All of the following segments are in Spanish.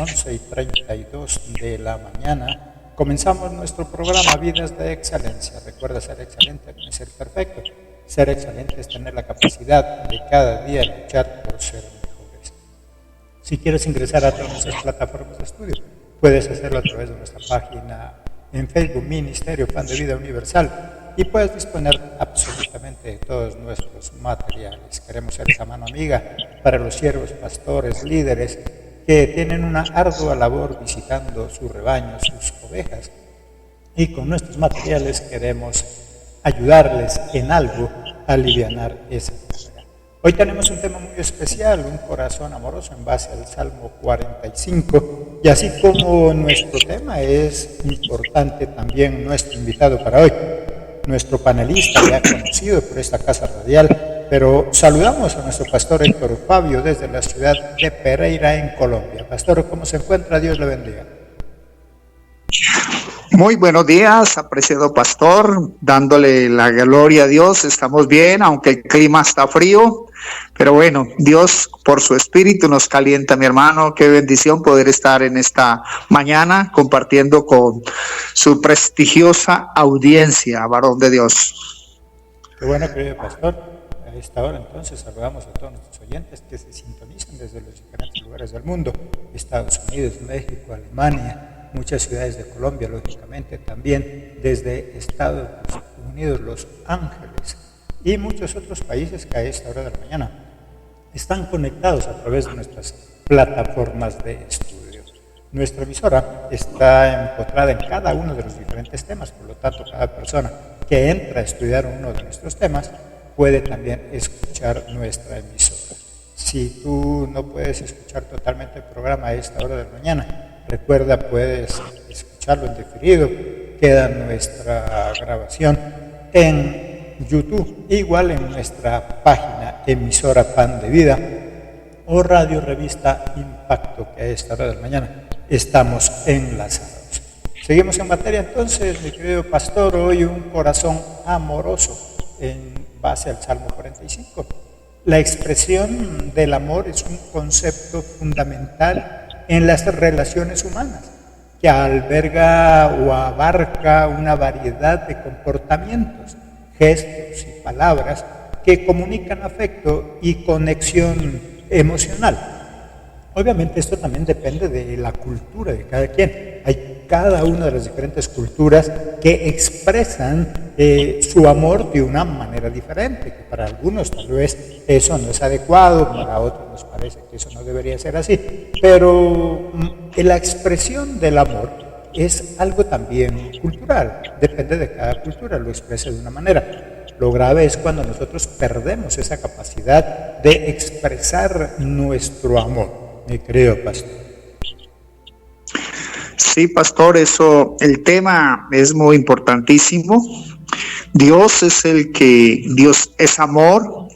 11:32 de la mañana. Comenzamos nuestro programa Vidas de Excelencia. Recuerda, ser excelente no es ser perfecto. Ser excelente es tener la capacidad de cada día luchar por ser mejores. Si quieres ingresar a todas nuestras plataformas de estudio, puedes hacerlo a través de nuestra página en Facebook, Ministerio Pan de Vida Universal, y puedes disponer absolutamente de todos nuestros materiales. Queremos ser esa mano amiga para los siervos, pastores, líderes que tienen una ardua labor visitando sus rebaños, sus ovejas, y con nuestros materiales queremos ayudarles en algo a alivianar esa carga. Hoy tenemos un tema muy especial, un corazón amoroso, en base al Salmo 45, y así como nuestro tema es importante, también nuestro invitado para hoy, nuestro panelista ya conocido por esta casa radial, pero saludamos a nuestro pastor Héctor Fabio desde la ciudad de Pereira, en Colombia. Pastor, ¿cómo se encuentra? Dios le bendiga. Muy buenos días, apreciado pastor, dándole la gloria a Dios. Estamos bien, aunque el clima está frío, pero bueno, Dios por su espíritu nos calienta, mi hermano. Qué bendición poder estar en esta mañana compartiendo con su prestigiosa audiencia, varón de Dios. Qué bueno, querido pastor. A esta hora entonces saludamos a todos nuestros oyentes que se sintonizan desde los diferentes lugares del mundo: Estados Unidos, México, Alemania, muchas ciudades de Colombia, lógicamente, también desde Estados Unidos, Los Ángeles, y muchos otros países que a esta hora de la mañana están conectados a través de nuestras plataformas de estudio. Nuestra emisora está empotrada en cada uno de los diferentes temas, por lo tanto, cada persona que entra a estudiar uno de nuestros temas puede también escuchar nuestra emisora. Si tú no puedes escuchar totalmente el programa a esta hora de la mañana, recuerda, puedes escucharlo en diferido. Queda nuestra grabación en YouTube, igual en nuestra página emisora Pan de Vida o Radio Revista Impacto, que a esta hora de la mañana estamos enlazados. Seguimos en materia entonces, mi querido pastor. Hoy un corazón amoroso en base al Salmo 45. La expresión del amor es un concepto fundamental en las relaciones humanas, que alberga o abarca una variedad de comportamientos, gestos y palabras que comunican afecto y conexión emocional. Obviamente esto también depende de la cultura de cada quien. Hay cada una de las diferentes culturas que expresan su amor de una manera diferente, que para algunos tal vez eso no es adecuado, para otros nos parece que eso no debería ser así, pero la expresión del amor es algo también cultural, depende de cada cultura, lo expresa de una manera. Lo grave es cuando nosotros perdemos esa capacidad de expresar nuestro amor, mi querido pastor. Sí, pastor, el tema es muy importantísimo. Dios es amor,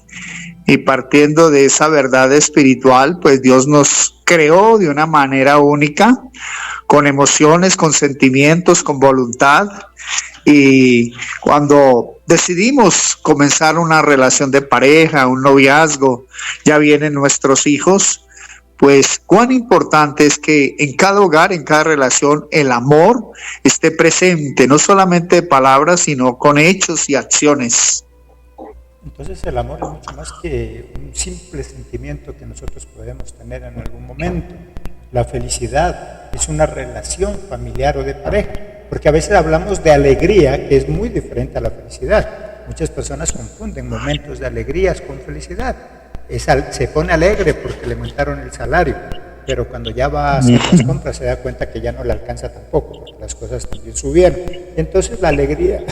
y partiendo de esa verdad espiritual, pues Dios nos creó de una manera única, con emociones, con sentimientos, con voluntad. Y cuando decidimos comenzar una relación de pareja, un noviazgo, ya vienen nuestros hijos, pues cuán importante es que en cada hogar, en cada relación, el amor esté presente, no solamente de palabras, sino con hechos y acciones. Entonces el amor es mucho más que un simple sentimiento que nosotros podemos tener en algún momento. La felicidad es una relación familiar o de pareja, porque a veces hablamos de alegría, que es muy diferente a la felicidad. Muchas personas confunden momentos de alegrías con felicidad. Se pone alegre porque le aumentaron el salario, pero cuando ya va a hacer las compras se da cuenta que ya no le alcanza tampoco, porque las cosas también subieron. Entonces la alegría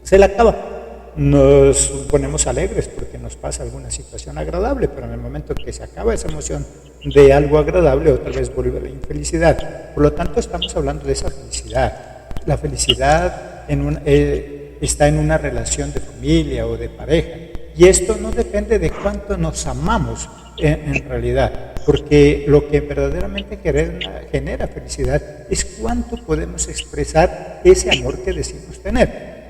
se le acaba. Nos ponemos alegres porque nos pasa alguna situación agradable, pero en el momento que se acaba esa emoción de algo agradable, otra vez vuelve la infelicidad. Por lo tanto, estamos hablando de esa felicidad. La felicidad está en una relación de familia o de pareja. Y esto no depende de cuánto nos amamos en realidad, porque lo que verdaderamente genera felicidad es cuánto podemos expresar ese amor que decimos tener.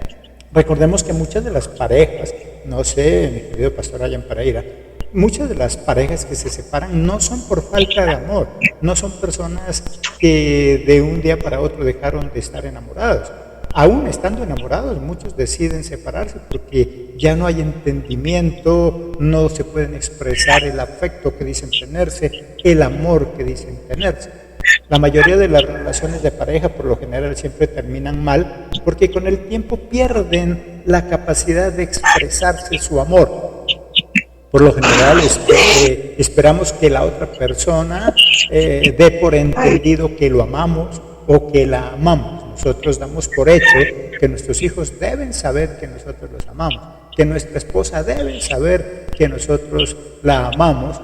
Recordemos que muchas de las parejas, no sé, mi querido pastor allá en Pereira, muchas de las parejas que se separan no son por falta de amor, no son personas que de un día para otro dejaron de estar enamorados. Aún estando enamorados, muchos deciden separarse porque ya no hay entendimiento, no se pueden expresar el afecto que dicen tenerse, el amor que dicen tenerse. La mayoría de las relaciones de pareja por lo general siempre terminan mal porque con el tiempo pierden la capacidad de expresarse su amor. Por lo general esperamos que la otra persona dé por entendido que lo amamos o que la amamos. Nosotros damos por hecho que nuestros hijos deben saber que nosotros los amamos, que nuestra esposa debe saber que nosotros la amamos,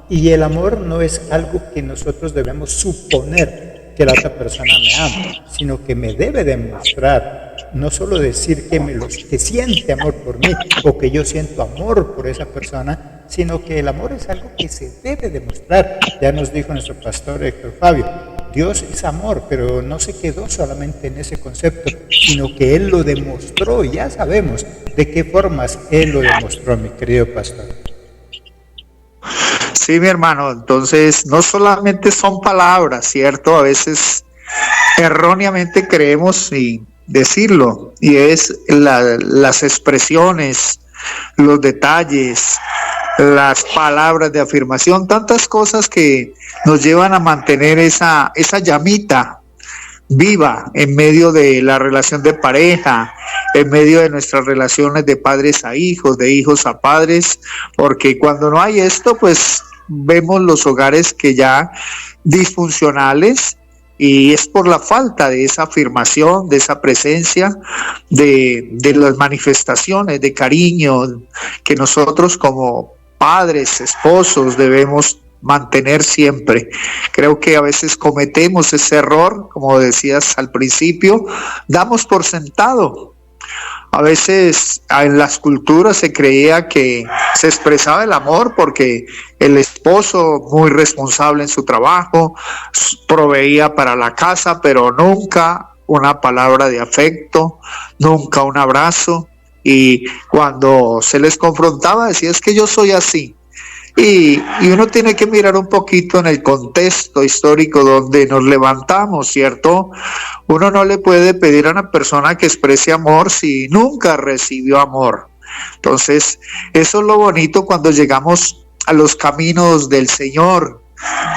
y el amor no es algo que nosotros debemos suponer que la otra persona me ama, sino que me debe demostrar, no solo decir que siente amor por mí o que yo siento amor por esa persona, sino que el amor es algo que se debe demostrar. Ya nos dijo nuestro pastor Héctor Fabio, Dios es amor, pero no se quedó solamente en ese concepto, sino que Él lo demostró, y ya sabemos de qué formas Él lo demostró, mi querido pastor. Sí, mi hermano, entonces no solamente son palabras, ¿cierto? A veces erróneamente creemos y decirlo, y es las expresiones, los detalles, las palabras de afirmación, tantas cosas que nos llevan a mantener esa llamita viva en medio de la relación de pareja, en medio de nuestras relaciones de padres a hijos, de hijos a padres, porque cuando no hay esto, pues vemos los hogares que ya disfuncionales, y es por la falta de esa afirmación, de esa presencia, de las manifestaciones de cariño que nosotros como padres, esposos debemos mantener siempre. Creo que a veces cometemos ese error, como decías al principio, damos por sentado. A veces en las culturas se creía que se expresaba el amor porque el esposo, muy responsable en su trabajo, proveía para la casa, pero nunca una palabra de afecto, nunca un abrazo. Y cuando se les confrontaba decía, es que yo soy así. Y uno tiene que mirar un poquito en el contexto histórico donde nos levantamos, ¿cierto? Uno no le puede pedir a una persona que exprese amor si nunca recibió amor. Entonces, eso es lo bonito cuando llegamos a los caminos del Señor,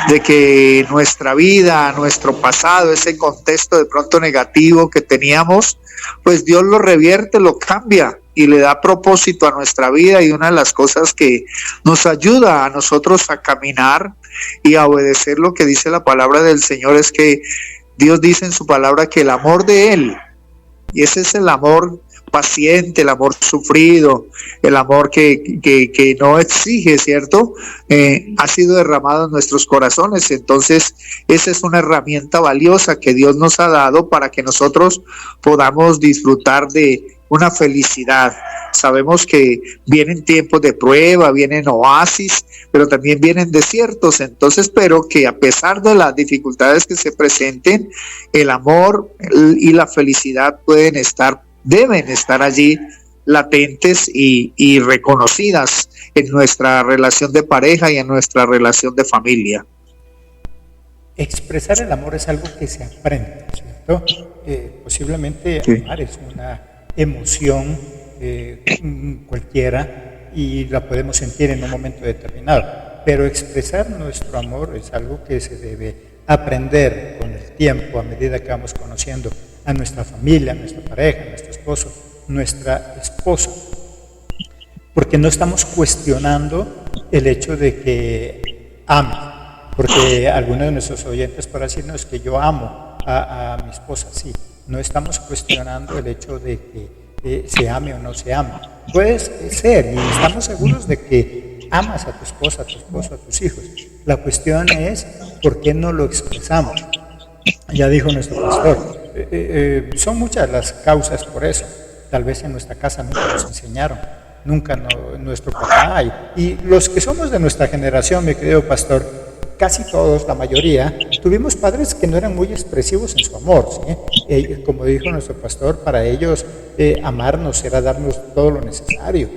de que nuestra vida, nuestro pasado, ese contexto de pronto negativo que teníamos, pues Dios lo revierte, lo cambia y le da propósito a nuestra vida, y una de las cosas que nos ayuda a nosotros a caminar y a obedecer lo que dice la palabra del Señor es que Dios dice en su palabra que el amor de Él, y ese es el amor paciente, el amor sufrido, el amor que no exige, ¿cierto? Ha sido derramado en nuestros corazones. Entonces, esa es una herramienta valiosa que Dios nos ha dado para que nosotros podamos disfrutar de una felicidad. Sabemos que vienen tiempos de prueba, vienen oasis, pero también vienen desiertos. Entonces, espero que a pesar de las dificultades que se presenten, el amor y la felicidad deben estar allí latentes y reconocidas en nuestra relación de pareja y en nuestra relación de familia. Expresar el amor es algo que se aprende, ¿cierto? Posiblemente amar es una emoción cualquiera y la podemos sentir en un momento determinado, pero expresar nuestro amor es algo que se debe aprender con el tiempo, a medida que vamos conociendo a nuestra familia, a nuestra pareja, a nuestro esposo, nuestra esposa, porque no estamos cuestionando el hecho de que ame, porque algunos de nuestros oyentes podrán decirnos que yo amo a mi esposa, sí, no estamos cuestionando el hecho de que se ame o no se ame. Puede ser, y estamos seguros de que amas a tu esposa, a tu esposo, a tus hijos. La cuestión es ¿por qué no lo expresamos? Ya dijo nuestro pastor, son muchas las causas por eso. Tal vez en nuestra casa nunca nos enseñaron, nunca nuestro papá y los que somos de nuestra generación, mi querido pastor, casi todos, la mayoría, tuvimos padres que no eran muy expresivos en su amor, ¿sí? Como dijo nuestro pastor, para ellos amarnos era darnos todo lo necesario.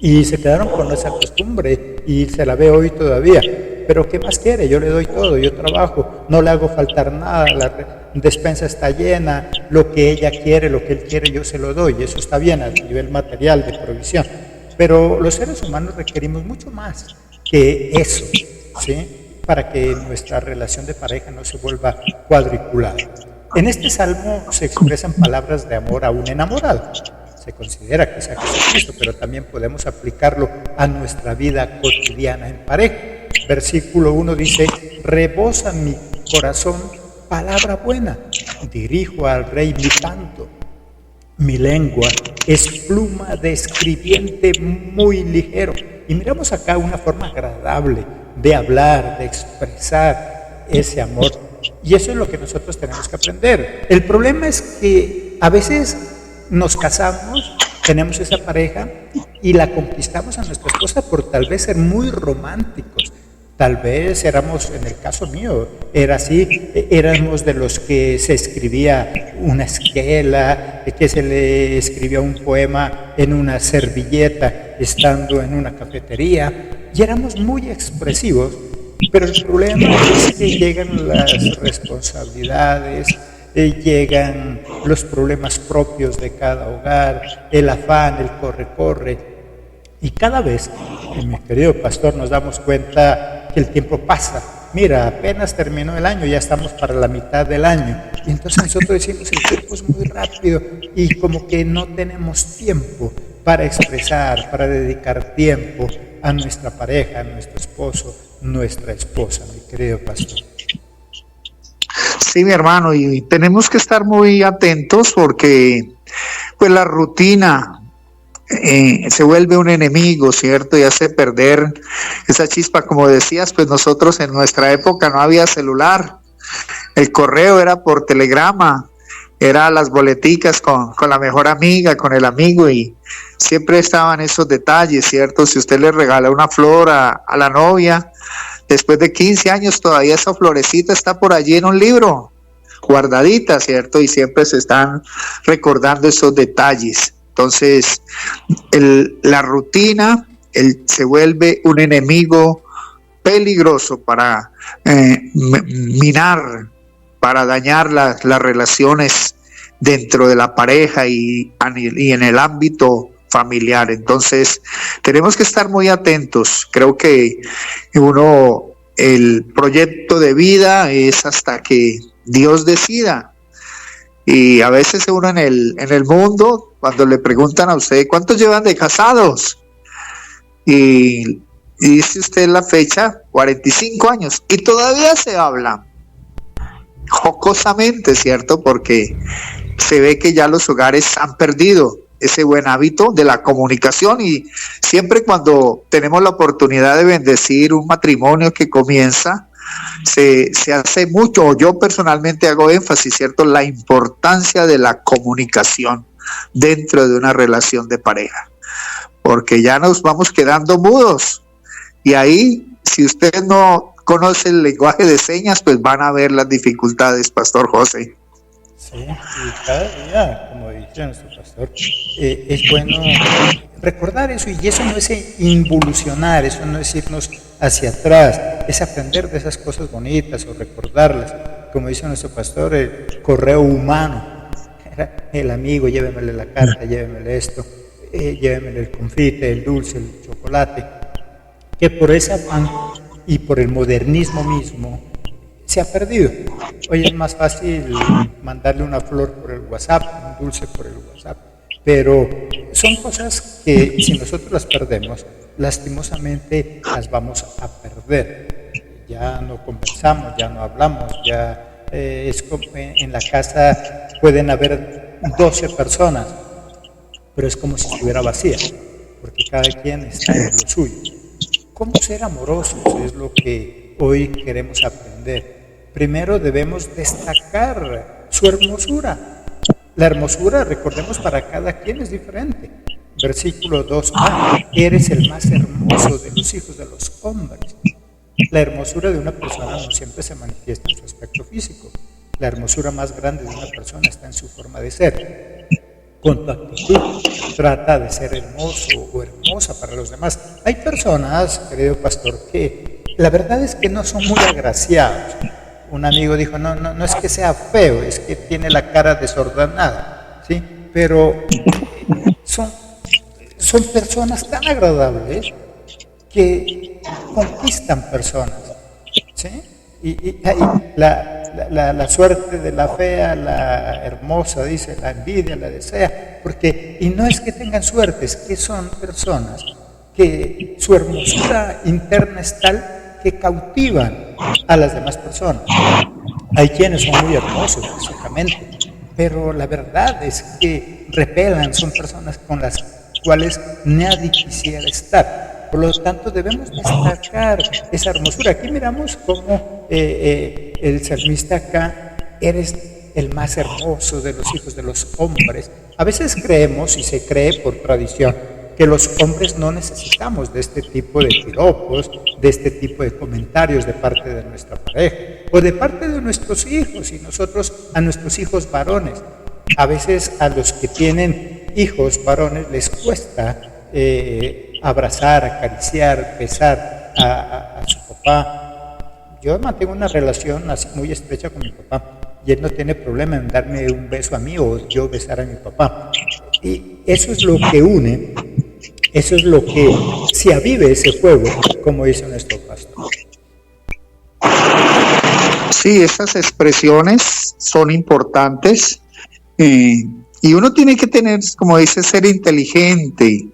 y se quedaron con esa costumbre y se la ve hoy todavía. Pero ¿qué más quiere? Yo le doy todo, yo trabajo, no le hago faltar nada, la despensa está llena, lo que ella quiere, lo que él quiere, yo se lo doy, y eso está bien a nivel material de provisión. Pero los seres humanos requerimos mucho más que eso, ¿sí? Para que nuestra relación de pareja no se vuelva cuadriculada. En este salmo se expresan palabras de amor a un enamorado. Se considera que sea Jesucristo, pero también podemos aplicarlo a nuestra vida cotidiana en pareja. Versículo 1 dice: rebosa mi corazón palabra buena, dirijo al rey mi canto. Mi lengua es pluma de escribiente muy ligero. Y miramos acá una forma agradable de hablar, de expresar ese amor. Y eso es lo que nosotros tenemos que aprender. El problema es que a veces nos casamos, tenemos esa pareja y la conquistamos a nuestra esposa por tal vez ser muy románticos. Tal vez éramos, en el caso mío, era así, éramos de los que se escribía una esquela, que se le escribía un poema en una servilleta estando en una cafetería, y éramos muy expresivos, pero el problema es que llegan las responsabilidades, llegan los problemas propios de cada hogar, el afán, el corre-corre, y cada vez, mi querido pastor, nos damos cuenta que el tiempo pasa. Mira, apenas terminó el año, ya estamos para la mitad del año. Y entonces nosotros decimos, el tiempo es muy rápido y como que no tenemos tiempo para expresar, para dedicar tiempo a nuestra pareja, a nuestro esposo, nuestra esposa, mi querido pastor. Sí, mi hermano, y tenemos que estar muy atentos porque pues la rutina se vuelve un enemigo, ¿cierto? Y hace perder esa chispa. Como decías, pues nosotros en nuestra época no había celular, el correo era por telegrama, era las boleticas con la mejor amiga, con el amigo, y siempre estaban esos detalles, ¿cierto? Si usted le regala una flor a la novia, después de 15 años todavía esa florecita está por allí en un libro, guardadita, ¿cierto? Y siempre se están recordando esos detalles. Entonces, la rutina se vuelve un enemigo peligroso para minar, para dañar las relaciones dentro de la pareja y en el ámbito familiar. Entonces, tenemos que estar muy atentos. Creo que el proyecto de vida es hasta que Dios decida. Y a veces uno en el mundo, cuando le preguntan a usted, ¿cuántos llevan de casados? Y dice usted la fecha, 45 años, y todavía se habla jocosamente, ¿cierto? Porque se ve que ya los hogares han perdido ese buen hábito de la comunicación, y siempre cuando tenemos la oportunidad de bendecir un matrimonio que comienza, se hace mucho, yo personalmente hago énfasis, ¿cierto?, la importancia de la comunicación dentro de una relación de pareja, porque ya nos vamos quedando mudos, y ahí, si usted no conoce el lenguaje de señas, pues van a ver las dificultades, Pastor José. Sí, y cada día, como dice nuestro pastor, es bueno recordar eso, y eso no es involucionar, eso no es irnos hacia atrás, es aprender de esas cosas bonitas o recordarlas. Como dice nuestro pastor, el correo humano, el amigo, llévemele la carta, llévemele esto, llévemele el confite, el dulce, el chocolate, que por ese afán y por el modernismo mismo se ha perdido. Hoy es más fácil mandarle una flor por el WhatsApp, un dulce por el WhatsApp, pero son cosas que si nosotros las perdemos, lastimosamente las vamos a perder. Ya no conversamos, ya no hablamos, ya es como en la casa pueden haber 12 personas, pero es como si estuviera vacía, porque cada quien está en lo suyo. ¿Cómo ser amorosos? Es lo que hoy queremos aprender. Primero debemos destacar su hermosura. La hermosura, recordemos, para cada quien es diferente. Versículo 2a, eres el más hermoso de los hijos de los hombres. La hermosura de una persona no siempre se manifiesta en su aspecto físico. La hermosura más grande de una persona está en su forma de ser. con tu actitud. Trata de ser hermoso o hermosa para los demás. Hay personas, querido pastor, que la verdad es que no son muy agraciados. Un amigo dijo, no es que sea feo, es que tiene la cara desordenada, ¿sí? Pero son personas tan agradables que conquistan personas, ¿sí? Y la suerte de la fea, la hermosa, dice, la envidia, la desea, y no es que tengan suerte, es que son personas que su hermosura interna es tal que cautivan a las demás personas. Hay quienes son muy hermosos físicamente, pero la verdad es que repelan, son personas con las cuales nadie quisiera estar. Por lo tanto, debemos destacar esa hermosura. Aquí miramos cómo el salmista acá, eres el más hermoso de los hijos de los hombres. A veces creemos, y se cree por tradición, que los hombres no necesitamos de este tipo de piropos, de este tipo de comentarios de parte de nuestra pareja o de parte de nuestros hijos, y nosotros a nuestros hijos varones. A veces a los que tienen hijos varones les cuesta abrazar, acariciar, besar a su papá. Yo mantengo una relación así muy estrecha con mi papá y él no tiene problema en darme un beso a mí o yo besar a mi papá. Y eso es lo que une, eso es lo que se avive ese fuego, como dice nuestro pastor. Sí, esas expresiones son importantes y uno tiene que tener, como dice, ser inteligente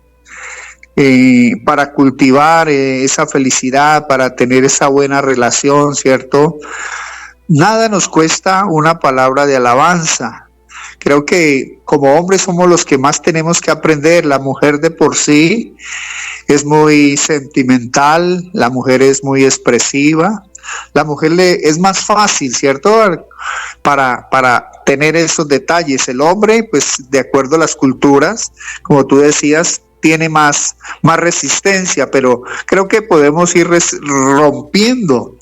para cultivar esa felicidad, para tener esa buena relación, ¿cierto? Nada nos cuesta una palabra de alabanza. Creo que como hombres somos los que más tenemos que aprender. La mujer de por sí es muy sentimental, la mujer es muy expresiva, la mujer es más fácil, ¿cierto? Para tener esos detalles. El hombre, pues de acuerdo a las culturas, como tú decías, tiene más resistencia, pero creo que podemos ir rompiendo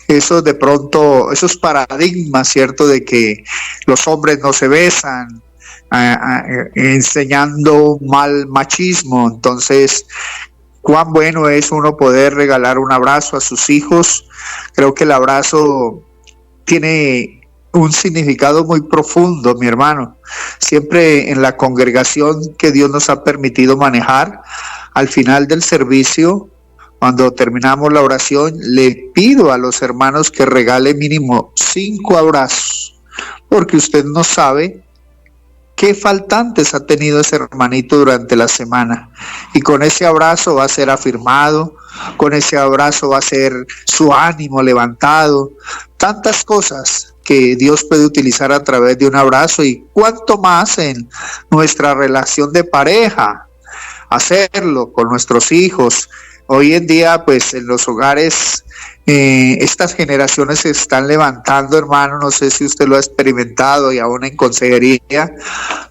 esos paradigmas, ¿cierto? De que los hombres no se besan, enseñando mal machismo. Entonces, cuán bueno es uno poder regalar un abrazo a sus hijos. Creo que el abrazo tiene un significado muy profundo, mi hermano. Siempre en la congregación que Dios nos ha permitido manejar, al final del servicio, cuando terminamos la oración, le pido a los hermanos que regale mínimo 5 abrazos, porque usted no sabe qué faltantes ha tenido ese hermanito durante la semana. Y con ese abrazo va a ser afirmado, con ese abrazo va a ser su ánimo levantado, tantas cosas que Dios puede utilizar a través de un abrazo, y cuánto más en nuestra relación de pareja, hacerlo con nuestros hijos. Hoy en día, pues en los hogares, estas generaciones se están levantando, hermano, no sé si usted lo ha experimentado y aún en consejería,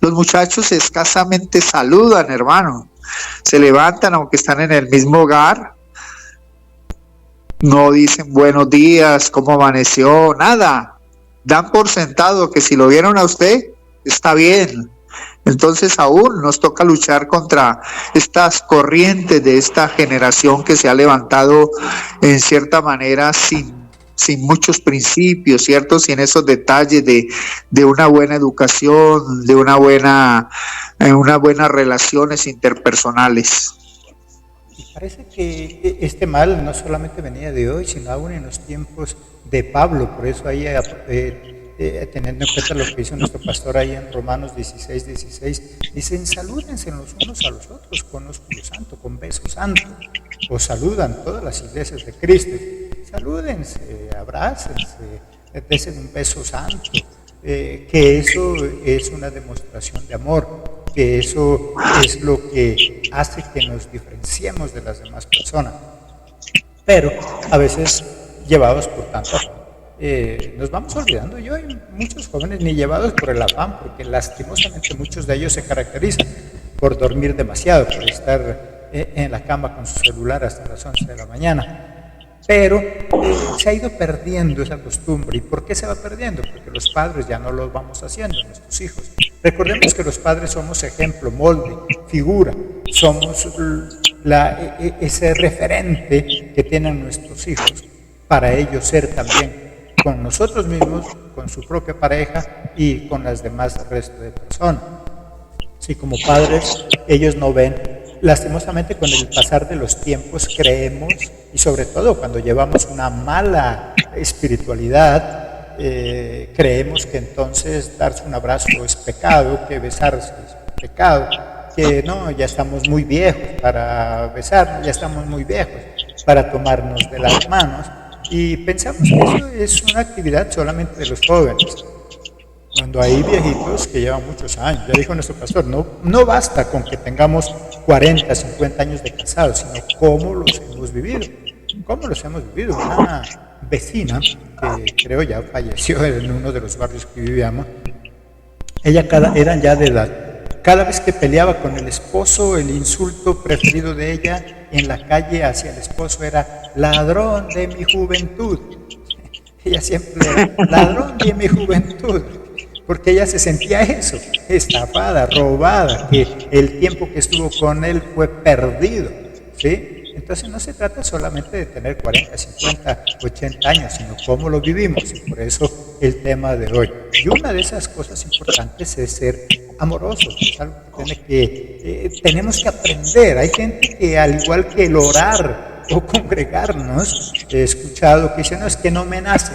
los muchachos escasamente saludan, hermano, se levantan aunque están en el mismo hogar, no dicen buenos días, cómo amaneció, nada. Dan por sentado que si lo vieron a usted, está bien. Entonces aún nos toca luchar contra estas corrientes de esta generación que se ha levantado en cierta manera sin muchos principios, ¿cierto? Sin esos detalles de una buena educación, de unas buenas relaciones interpersonales. Y parece que este mal no solamente venía de hoy, sino aún en los tiempos de Pablo. Por eso ahí, teniendo en cuenta lo que hizo nuestro pastor ahí en Romanos 16, dicen, salúdense los unos a los otros con ósculo santo, con beso santo. Os saludan todas las iglesias de Cristo. Salúdense, abrácense, desen un beso santo. Que eso es una demostración de amor, que eso es lo que hace que nos diferenciemos de las demás personas. Pero a veces, llevados por tanto nos vamos olvidando. Yo hay muchos jóvenes ni llevados por el afán, porque lastimosamente muchos de ellos se caracterizan por dormir demasiado, por estar en la cama con su celular hasta las 11 de la mañana. Pero se ha ido perdiendo esa costumbre. ¿Y por qué se va perdiendo? Porque los padres ya no lo vamos haciendo, nuestros hijos. Recordemos que los padres somos ejemplo, molde, figura, somos ese referente que tienen nuestros hijos para ellos ser también con nosotros mismos, con su propia pareja y con las demás resto de personas. Si como padres ellos no ven, lastimosamente con el pasar de los tiempos creemos, y sobre todo cuando llevamos una mala espiritualidad, creemos que entonces darse un abrazo es pecado, que besarse es pecado, que no, ya estamos muy viejos para besarnos, ya estamos muy viejos para tomarnos de las manos, y pensamos que eso es una actividad solamente de los jóvenes, cuando hay viejitos que llevan muchos años. Ya dijo nuestro pastor, no basta con que tengamos 40, 50 años de casados, sino cómo los hemos vivido. ¿Cómo los hemos vivido? Una vecina, que creo ya falleció en uno de los barrios que vivíamos, eran ya de edad. Cada vez que peleaba con el esposo, el insulto preferido de ella en la calle hacia el esposo era ladrón de mi juventud. Ella siempre era ladrón de mi juventud, porque ella se sentía eso, estafada, robada, que el tiempo que estuvo con él fue perdido, ¿sí? Entonces no se trata solamente de tener 40, 50, 80 años, sino cómo lo vivimos, y por eso el tema de hoy. Y una de esas cosas importantes es ser amorosos, es algo que tenemos que aprender. Hay gente que, al igual que el orar o congregarnos, he escuchado que dicen, no, es que no me nace.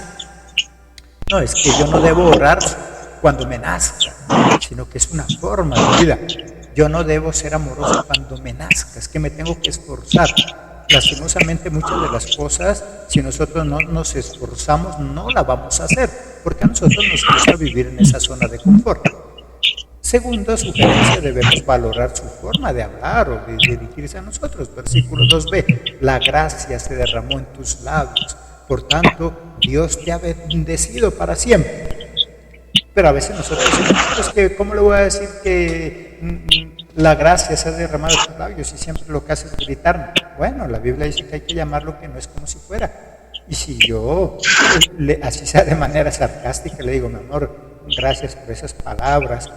No, es que yo no debo orar cuando me nazca, sino que es una forma de vida. Yo no debo ser amoroso cuando me nazca, es que me tengo que esforzar. Lastimosamente muchas de las cosas, si nosotros no nos esforzamos, no la vamos a hacer, porque a nosotros nos gusta vivir en esa zona de confort. Segunda sugerencia, debemos valorar su forma de hablar o de dirigirse a nosotros. Versículo 2b, la gracia se derramó en tus labios, por tanto, Dios te ha bendecido para siempre. Pero a veces nosotros decimos, que ¿cómo le voy a decir que la gracia se ha derramado en tus labios y siempre lo que hace es gritarme? Bueno, la Biblia dice que hay que llamarlo que no es como si fuera. Y si yo, así sea de manera sarcástica, le digo, mi amor, gracias por esas palabras,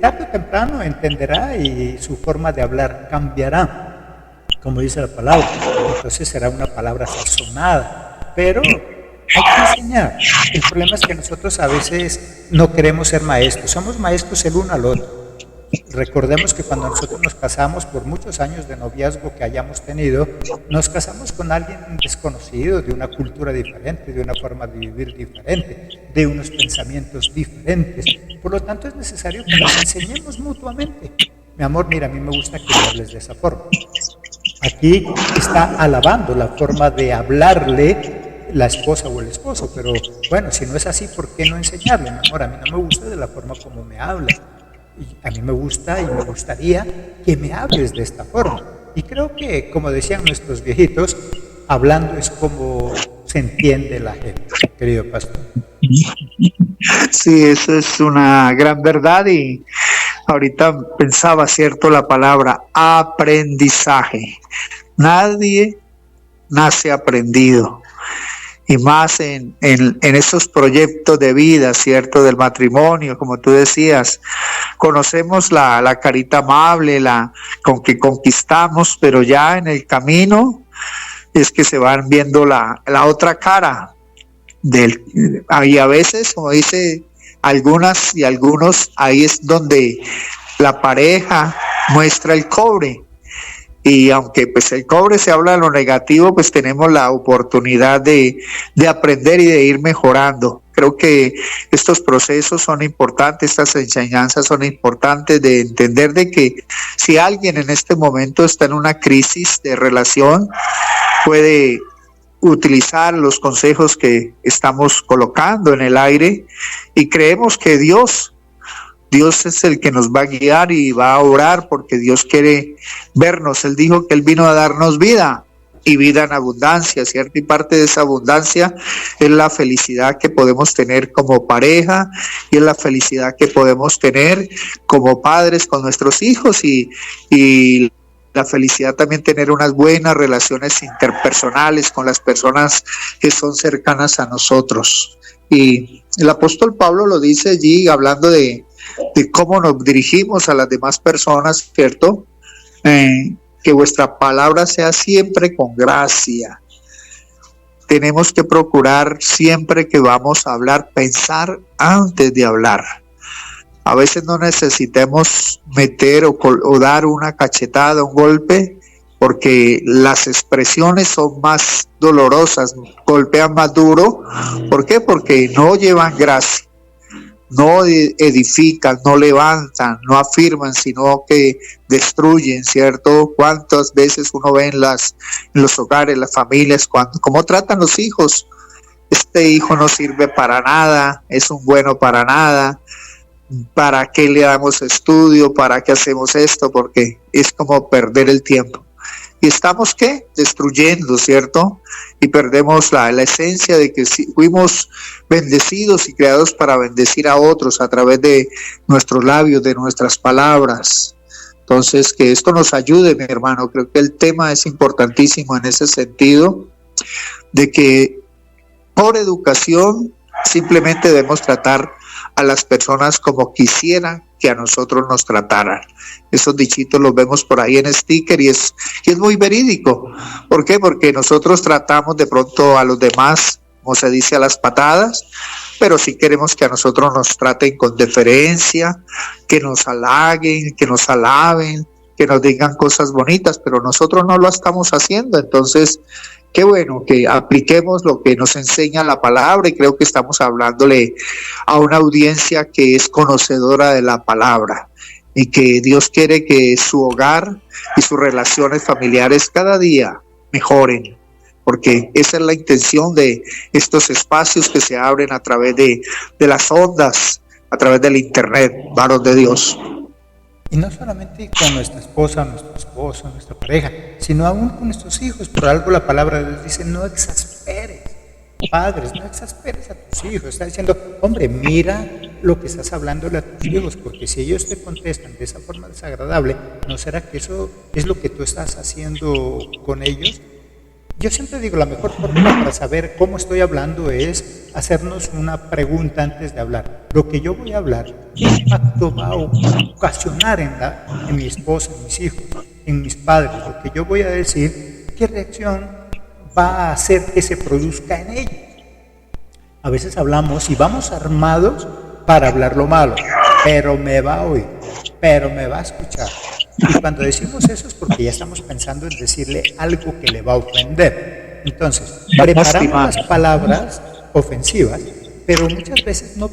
tarde o temprano entenderá y su forma de hablar cambiará, como dice la palabra. Entonces será una palabra sazonada, pero hay que enseñar. El problema es que nosotros a veces no queremos ser maestros, somos maestros el uno al otro. Recordemos que cuando nosotros nos casamos, por muchos años de noviazgo que hayamos tenido, nos casamos con alguien desconocido, de una cultura diferente, de una forma de vivir diferente, de unos pensamientos diferentes. Por lo tanto, es necesario que nos enseñemos mutuamente. Mi amor, mira, a mí me gusta que me hables de esa forma. Aquí está alabando la forma de hablarle la esposa o el esposo, pero bueno, si no es así, ¿por qué no enseñarle? Mi amor, a mí no me gusta de la forma como me hablas. A mí me gusta y me gustaría que me hables de esta forma. Y creo que, como decían nuestros viejitos, hablando es como se entiende la gente, querido pastor. Sí, eso es una gran verdad, y ahorita pensaba, cierto, la palabra aprendizaje. Nadie nace aprendido. Y más en esos proyectos de vida, ¿cierto?, del matrimonio, como tú decías, conocemos la carita amable, con que conquistamos, pero ya en el camino es que se van viendo la otra cara. Y a veces, como dice algunas y algunos, ahí es donde la pareja muestra el cobre. Y aunque pues el cobre se habla de lo negativo, pues tenemos la oportunidad de aprender y de ir mejorando. Creo que estos procesos son importantes, estas enseñanzas son importantes, de entender de que si alguien en este momento está en una crisis de relación, puede utilizar los consejos que estamos colocando en el aire, y creemos que Dios es el que nos va a guiar y va a orar, porque Dios quiere vernos. Él dijo que Él vino a darnos vida, y vida en abundancia, ¿cierto? Y parte de esa abundancia es la felicidad que podemos tener como pareja, y es la felicidad que podemos tener como padres con nuestros hijos, y la felicidad también tener unas buenas relaciones interpersonales con las personas que son cercanas a nosotros. Y el apóstol Pablo lo dice allí, hablando de de cómo nos dirigimos a las demás personas, ¿cierto? Que vuestra palabra sea siempre con gracia. Tenemos que procurar siempre que vamos a hablar, pensar antes de hablar. A veces no necesitemos meter o dar una cachetada, un golpe, porque las expresiones son más dolorosas, golpean más duro. ¿Por qué? Porque no llevan gracia, no edifican, no levantan, no afirman, sino que destruyen, ¿cierto? ¿Cuántas veces uno ve en los hogares, las familias, cómo tratan los hijos? Este hijo no sirve para nada, es un bueno para nada. ¿Para qué le damos estudio? ¿Para qué hacemos esto? Porque es como perder el tiempo. Y estamos, ¿qué? Destruyendo, ¿cierto? Y perdemos la esencia de que fuimos bendecidos y creados para bendecir a otros a través de nuestros labios, de nuestras palabras. Entonces, que esto nos ayude, mi hermano. Creo que el tema es importantísimo en ese sentido, de que por educación simplemente debemos tratar a las personas como quisieran que a nosotros nos trataran. Esos dichitos los vemos por ahí en sticker y es muy verídico. ¿Por qué? Porque nosotros tratamos de pronto a los demás, como se dice, a las patadas, pero sí queremos que a nosotros nos traten con deferencia, que nos halaguen, que nos alaben, que nos digan cosas bonitas, pero nosotros no lo estamos haciendo. Entonces, qué bueno que apliquemos lo que nos enseña la palabra, y creo que estamos hablándole a una audiencia que es conocedora de la palabra, y que Dios quiere que su hogar y sus relaciones familiares cada día mejoren, porque esa es la intención de estos espacios que se abren a través de las ondas, a través del internet, varón de Dios. Y no solamente con nuestra esposa, nuestro esposo, nuestra pareja, sino aún con nuestros hijos. Por algo la palabra de Dios dice: no exasperes. Padres, no exasperes a tus hijos. Está diciendo: hombre, mira lo que estás hablándole a tus hijos, porque si ellos te contestan de esa forma desagradable, ¿no será que eso es lo que tú estás haciendo con ellos? Yo siempre digo, la mejor forma para saber cómo estoy hablando es hacernos una pregunta antes de hablar. Lo que yo voy a hablar, ¿qué impacto va a ocasionar en mi esposa, en mis hijos, en mis padres? Lo que yo voy a decir, ¿qué reacción va a hacer que se produzca en ellos? A veces hablamos y vamos armados para hablar lo malo, pero me va a oír, pero me va a escuchar. Y cuando decimos eso es porque ya estamos pensando en decirle algo que le va a ofender. Entonces, preparamos las palabras ofensivas, pero muchas veces no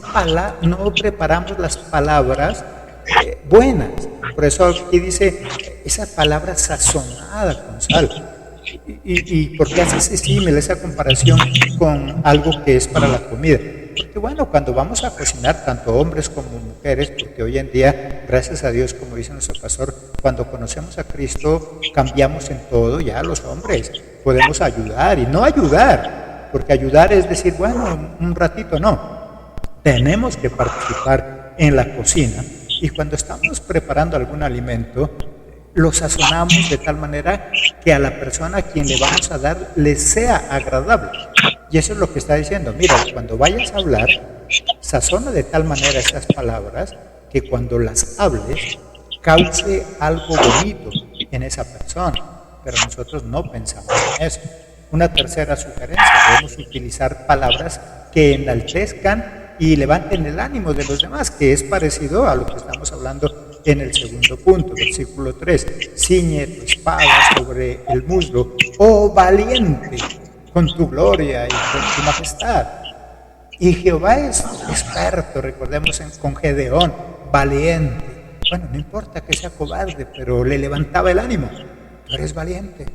preparamos las palabras buenas. Por eso aquí dice esa palabra sazonada con sal. ¿Y por qué hace ese símil, esa comparación con algo que es para la comida? Porque bueno, cuando vamos a cocinar, tanto hombres como mujeres, porque hoy en día, gracias a Dios, como dice nuestro pastor, cuando conocemos a Cristo, cambiamos en todo. Ya los hombres podemos ayudar y no ayudar, porque ayudar es decir, bueno, un ratito, no. Tenemos que participar en la cocina, y cuando estamos preparando algún alimento, lo sazonamos de tal manera que a la persona a quien le vamos a dar le sea agradable. Y eso es lo que está diciendo. Mira, cuando vayas a hablar, sazona de tal manera esas palabras que cuando las hables cause algo bonito en esa persona. Pero nosotros no pensamos en eso. Una tercera sugerencia: debemos utilizar palabras que enaltezcan y levanten el ánimo de los demás, que es parecido a lo que estamos hablando en el segundo punto, versículo 3. Ciñe tu espada sobre el muslo, oh valiente, con tu gloria y con tu majestad. Y Jehová es experto, recordemos con Gedeón, valiente. Bueno, no importa que sea cobarde, pero le levantaba el ánimo. Tú eres valiente.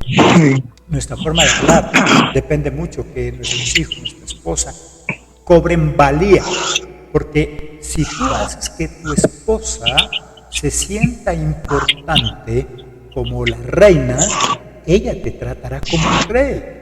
Nuestra forma de hablar depende mucho que nuestros hijos, nuestra esposa, cobren valía. Porque si tú haces que tu esposa se sienta importante como la reina, ella te tratará como un rey.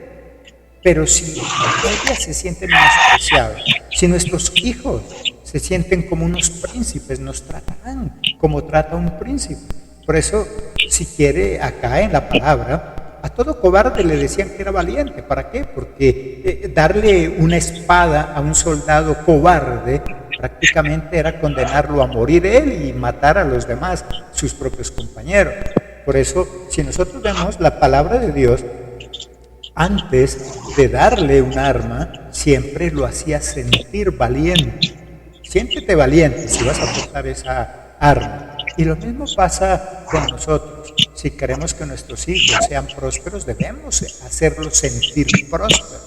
Pero si ella se siente menospreciada, si nuestros hijos se sienten como unos príncipes, nos tratarán como trata un príncipe. Por eso, si quiere, acá en la palabra, a todo cobarde le decían que era valiente. ¿Para qué? Porque darle una espada a un soldado cobarde prácticamente era condenarlo a morir él y matar a los demás, sus propios compañeros. Por eso, si nosotros vemos la palabra de Dios, antes de darle un arma, siempre lo hacía sentir valiente. Siéntete valiente si vas a portar esa arma. Y lo mismo pasa con nosotros. Si queremos que nuestros hijos sean prósperos, debemos hacerlos sentir prósperos.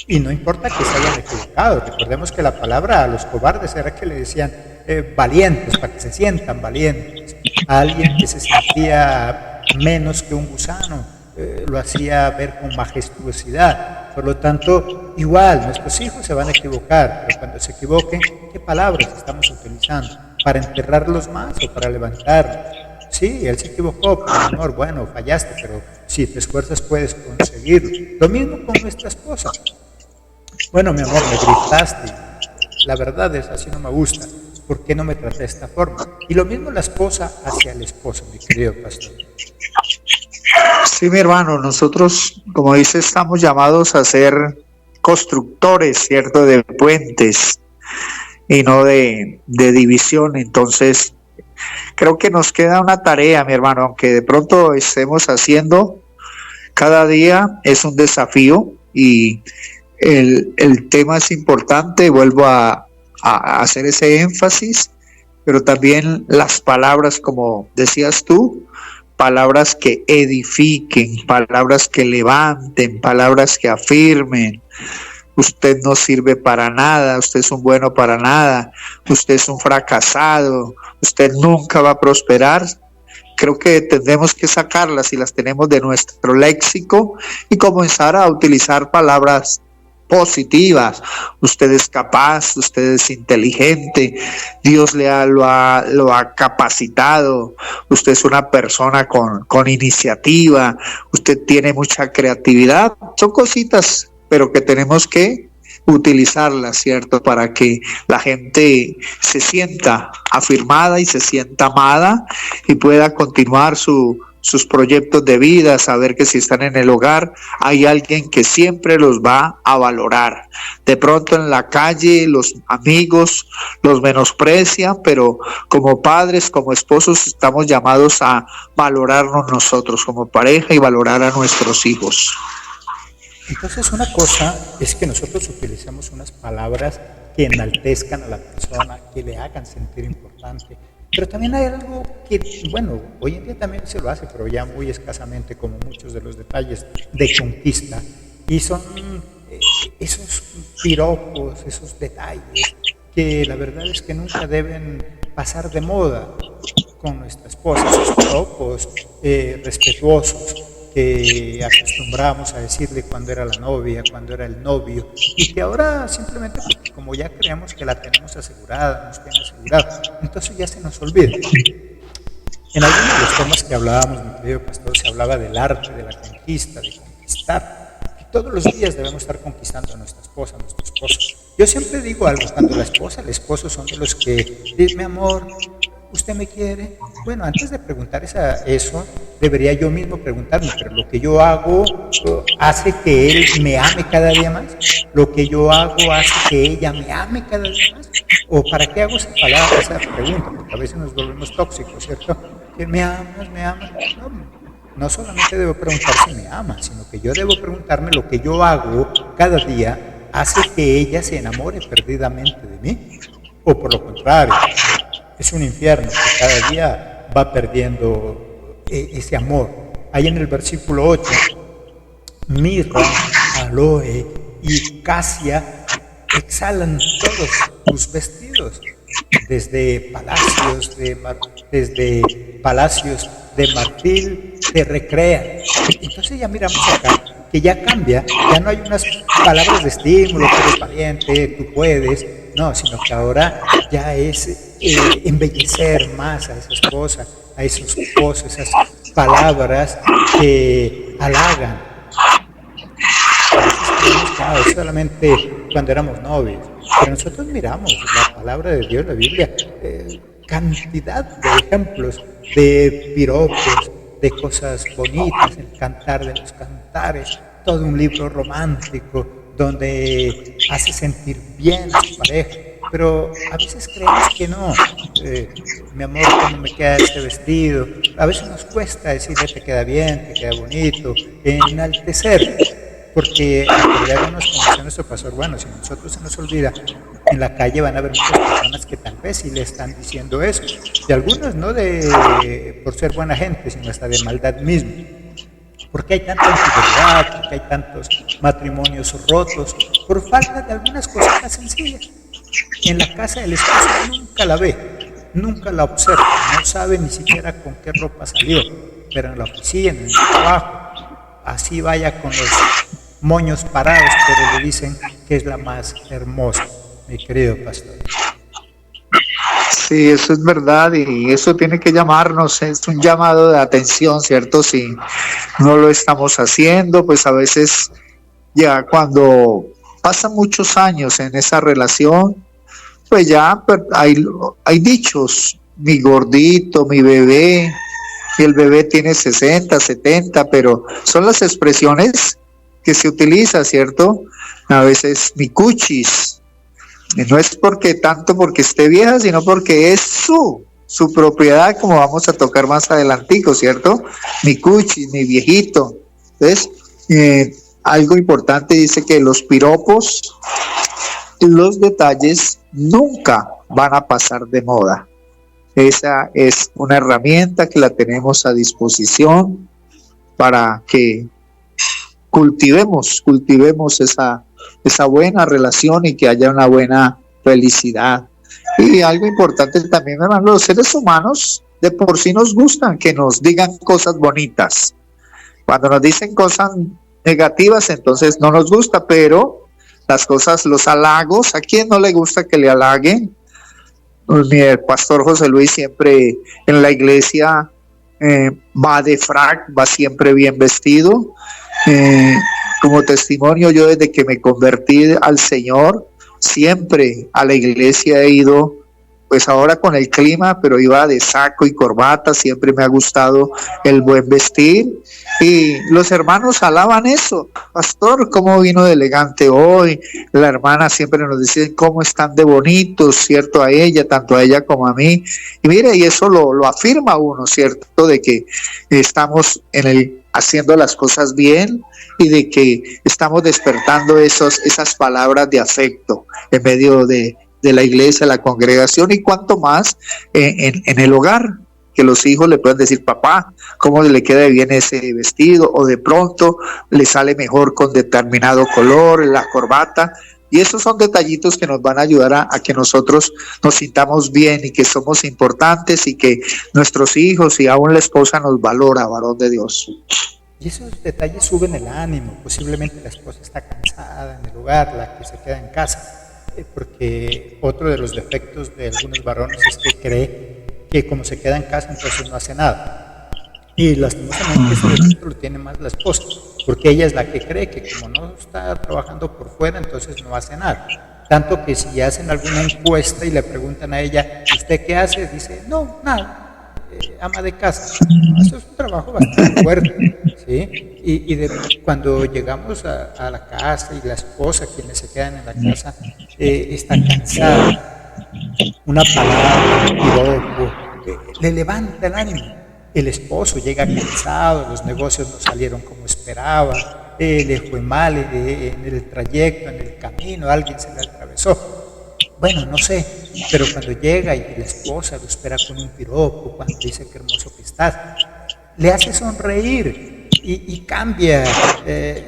Y no importa que se hayan equivocado. Recordemos que la palabra a los cobardes era que le decían valientes, para que se sientan valientes. A alguien que se sentía menos que un gusano, lo hacía ver con majestuosidad. Por lo tanto, igual, nuestros hijos se van a equivocar, pero cuando se equivoquen, ¿qué palabras estamos utilizando? ¿Para enterrarlos más o para levantarlos? Sí, él se equivocó, pero amor, bueno, fallaste, pero si te esfuerzas puedes conseguirlo. Lo mismo con nuestra esposa. Bueno, mi amor, me gritaste, la verdad es, así no me gusta. ¿Por qué no me traté de esta forma? Y lo mismo la esposa hacia el esposo, mi querido pastor. Sí, mi hermano, nosotros, como dice, estamos llamados a ser constructores, ¿cierto?, de puentes y no de división. Entonces, creo que nos queda una tarea, mi hermano, aunque de pronto estemos haciendo, cada día es un desafío y el tema es importante, vuelvo a hacer ese énfasis, pero también las palabras, como decías tú, palabras que edifiquen, palabras que levanten, palabras que afirmen. Usted no sirve para nada, usted es un bueno para nada, usted es un fracasado, usted nunca va a prosperar. Creo que tenemos que sacarlas y las tenemos de nuestro léxico y comenzar a utilizar palabras positivas. Usted es capaz, usted es inteligente, Dios lo ha capacitado, usted es una persona con iniciativa, usted tiene mucha creatividad. Son cositas, pero que tenemos que utilizarlas, ¿cierto? Para que la gente se sienta afirmada y se sienta amada y pueda continuar sus proyectos de vida, saber que si están en el hogar hay alguien que siempre los va a valorar. De pronto en la calle los amigos los menosprecian, pero como padres, como esposos, estamos llamados a valorarnos nosotros como pareja y valorar a nuestros hijos. Entonces, una cosa es que nosotros utilicemos unas palabras que enaltezcan a la persona, que le hagan sentir importante. Pero también hay algo que, bueno, hoy en día también se lo hace, pero ya muy escasamente, como muchos de los detalles de conquista. Y son esos piropos, esos detalles, que la verdad es que nunca deben pasar de moda con nuestra esposa. Esos piropos respetuosos que acostumbramos a decirle cuando era la novia, cuando era el novio, y que ahora simplemente porque como ya creemos que la tenemos asegurada, nos tiene asegurada, entonces ya se nos olvida. En algunos de los temas que hablábamos, mi querido pastor, se hablaba del arte, de la conquista, de conquistar, y todos los días debemos estar conquistando a nuestra esposa, a nuestro esposo. Yo siempre digo algo, cuando la esposa, el esposo son de los que dicen, mi amor, ¿usted me quiere? Bueno, antes de preguntar eso, debería yo mismo preguntarme, pero lo que yo hago hace que él me ame cada día más, lo que yo hago hace que ella me ame cada día más, o para qué hago esa pregunta, porque a veces nos volvemos tóxicos, ¿cierto? Que me amas, no solamente debo preguntar si me ama, sino que yo debo preguntarme lo que yo hago cada día hace que ella se enamore perdidamente de mí, o por lo contrario, es un infierno que cada día va perdiendo ese amor. Ahí en el versículo 8, mirra, aloe y casia exhalan todos tus vestidos, desde palacios de marfil te recrean. Entonces ya miramos acá que ya cambia, ya no hay unas palabras de estímulo, tú eres valiente, tú puedes, no, sino que ahora ya es embellecer más a esa esposa, a esos esposos, esas palabras que halagan. Entonces, solamente cuando éramos novios, pero nosotros miramos la palabra de Dios, la Biblia, cantidad de ejemplos de piropos, de cosas bonitas, el cantar de los cantares, todo un libro romántico donde hace sentir bien a su pareja. pero a veces creemos que no. Mi amor, ¿cómo me queda este vestido? A veces nos cuesta decirle te queda bien, te queda bonito, enaltecer, porque acordarnos, como decía nuestro pastor, bueno, si a nosotros se nos olvida, en la calle van a haber muchas personas que tal vez sí le están diciendo eso, y algunos no por ser buena gente, sino hasta de maldad mismo. Porque hay tanta infidelidad, porque hay tantos matrimonios rotos, por falta de algunas cosas sencillas. En la casa del esposo nunca la ve, nunca la observa, no sabe ni siquiera con qué ropa salió, pero en la oficina, en el trabajo, así vaya con los moños parados, pero le dicen que es la más hermosa, mi querido pastor. Sí, eso es verdad y eso tiene que llamarnos, es un llamado de atención, ¿cierto? Si no lo estamos haciendo, pues a veces ya cuando pasan muchos años en esa relación, pues ya hay dichos, mi gordito, mi bebé, y el bebé tiene 60, 70, pero son las expresiones que se utilizan, ¿cierto? A veces mi cuchis. Y no es porque esté vieja, sino porque es su propiedad, como vamos a tocar más adelantico, ¿cierto? Mi cuchi, mi viejito. Entonces, algo importante dice que los piropos, los detalles nunca van a pasar de moda. Esa es una herramienta que la tenemos a disposición para que cultivemos esa buena relación y que haya una buena felicidad. Y algo importante también, hermano, los seres humanos de por sí nos gustan que nos digan cosas bonitas. Cuando nos dicen cosas negativas, entonces no nos gusta, pero las cosas, los halagos, ¿a quién no le gusta que le halaguen? Mi pastor José Luis siempre en la iglesia va de frac, va siempre bien vestido. Como testimonio, yo desde que me convertí al Señor, siempre a la iglesia he ido, pues ahora con el clima, pero iba de saco y corbata, siempre me ha gustado el buen vestir, y los hermanos alaban eso. Pastor, cómo vino de elegante hoy. La hermana siempre nos dice cómo están de bonitos, cierto, a ella, tanto a ella como a mí, y mire, y eso lo afirma uno, cierto, de que estamos haciendo las cosas bien y de que estamos despertando esas palabras de afecto en medio de la iglesia, la congregación, y cuanto más en el hogar, que los hijos le puedan decir, papá, cómo le queda bien ese vestido, o de pronto le sale mejor con determinado color, la corbata, y esos son detallitos que nos van a ayudar a que nosotros nos sintamos bien y que somos importantes y que nuestros hijos y aún la esposa nos valora, varón de Dios. Y esos detalles suben el ánimo. Posiblemente la esposa está cansada en el hogar, la que se queda en casa, porque otro de los defectos de algunos varones es que cree que como se queda en casa entonces no hace nada. Y lastimosamente ese defecto lo tiene más la esposa, porque ella es la que cree que como no está trabajando por fuera, entonces no hace nada. Tanto que si hacen alguna encuesta y le preguntan a ella, ¿usted qué hace? Dice, no, nada, ama de casa. Eso es un trabajo bastante fuerte, ¿sí? Cuando llegamos a la casa y la esposa, quienes se quedan en la casa, está cansada, una palabra, un piropo, le levanta el ánimo. El esposo llega cansado, los negocios no salieron como esperaba, le fue mal en el trayecto, en el camino, alguien se le atravesó. Bueno, no sé, pero cuando llega y la esposa lo espera con un piropo, cuando dice qué hermoso que estás, le hace sonreír y cambia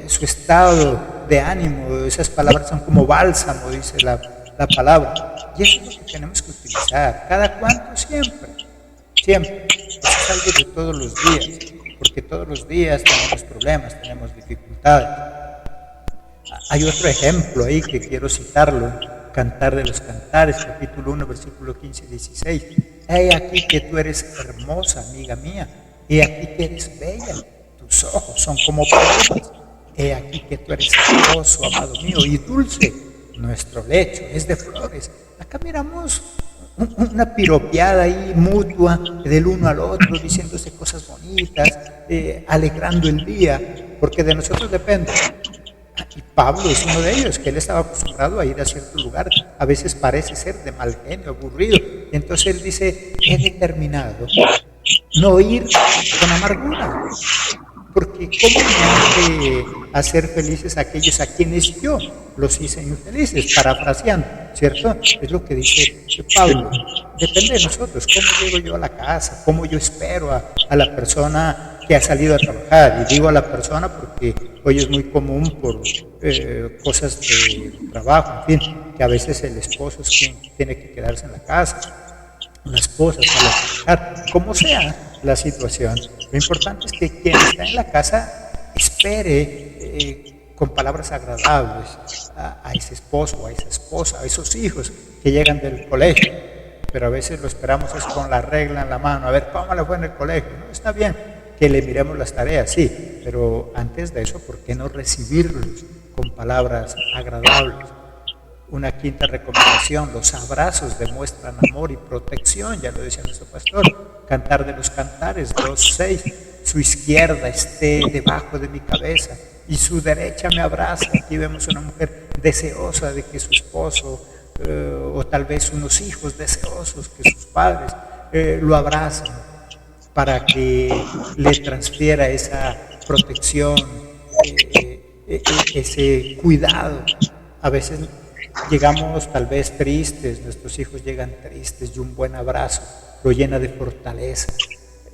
su estado de ánimo. Esas palabras son como bálsamo, dice la palabra. Y eso es lo que tenemos que utilizar. ¿Cada cuánto? Siempre. Siempre. Eso es algo de todos los días, porque todos los días tenemos problemas, tenemos dificultades. Hay otro ejemplo ahí que quiero citarlo, Cantar de los Cantares, capítulo 1, versículo 15 y 16. He aquí que tú eres hermosa, amiga mía, he aquí que eres bella, tus ojos son como palomas, he aquí que tú eres hermoso, amado mío, y dulce, nuestro lecho es de flores. Acá miramos una piropeada ahí mutua del uno al otro, diciéndose cosas bonitas, alegrando el día, porque de nosotros depende. Y Pablo es uno de ellos, que él estaba acostumbrado a ir a cierto lugar, a veces parece ser de mal genio, aburrido. Y entonces él dice, he determinado no ir con amargura, porque ¿cómo me han de hacer felices aquellos a quienes yo los hice infelices? Parafraseando, ¿cierto? Es lo que dice Pablo. Depende de nosotros, cómo llego yo a la casa, cómo yo espero a la persona que ha salido a trabajar. Y digo a la persona porque hoy es muy común por cosas de trabajo, en fin, que a veces el esposo es quien tiene que quedarse en la casa, la esposa sale a trabajar, como sea la situación. Lo importante es que quien está en la casa espere con palabras agradables a ese esposo o a esa esposa, a esos hijos que llegan del colegio. Pero a veces lo esperamos es con la regla en la mano, a ver cómo le fue en el colegio. No, está bien que le miremos las tareas, sí, pero antes de eso, ¿por qué no recibirlos con palabras agradables? Una quinta recomendación, los abrazos demuestran amor y protección, ya lo decía nuestro pastor. Cantar de los Cantares 2:6, su izquierda esté debajo de mi cabeza y su derecha me abraza. Aquí vemos una mujer deseosa de que su esposo o tal vez unos hijos deseosos que sus padres lo abracen para que le transfiera esa protección, ese cuidado. A veces llegamos tal vez tristes, nuestros hijos llegan tristes y un buen abrazo lo llena de fortaleza.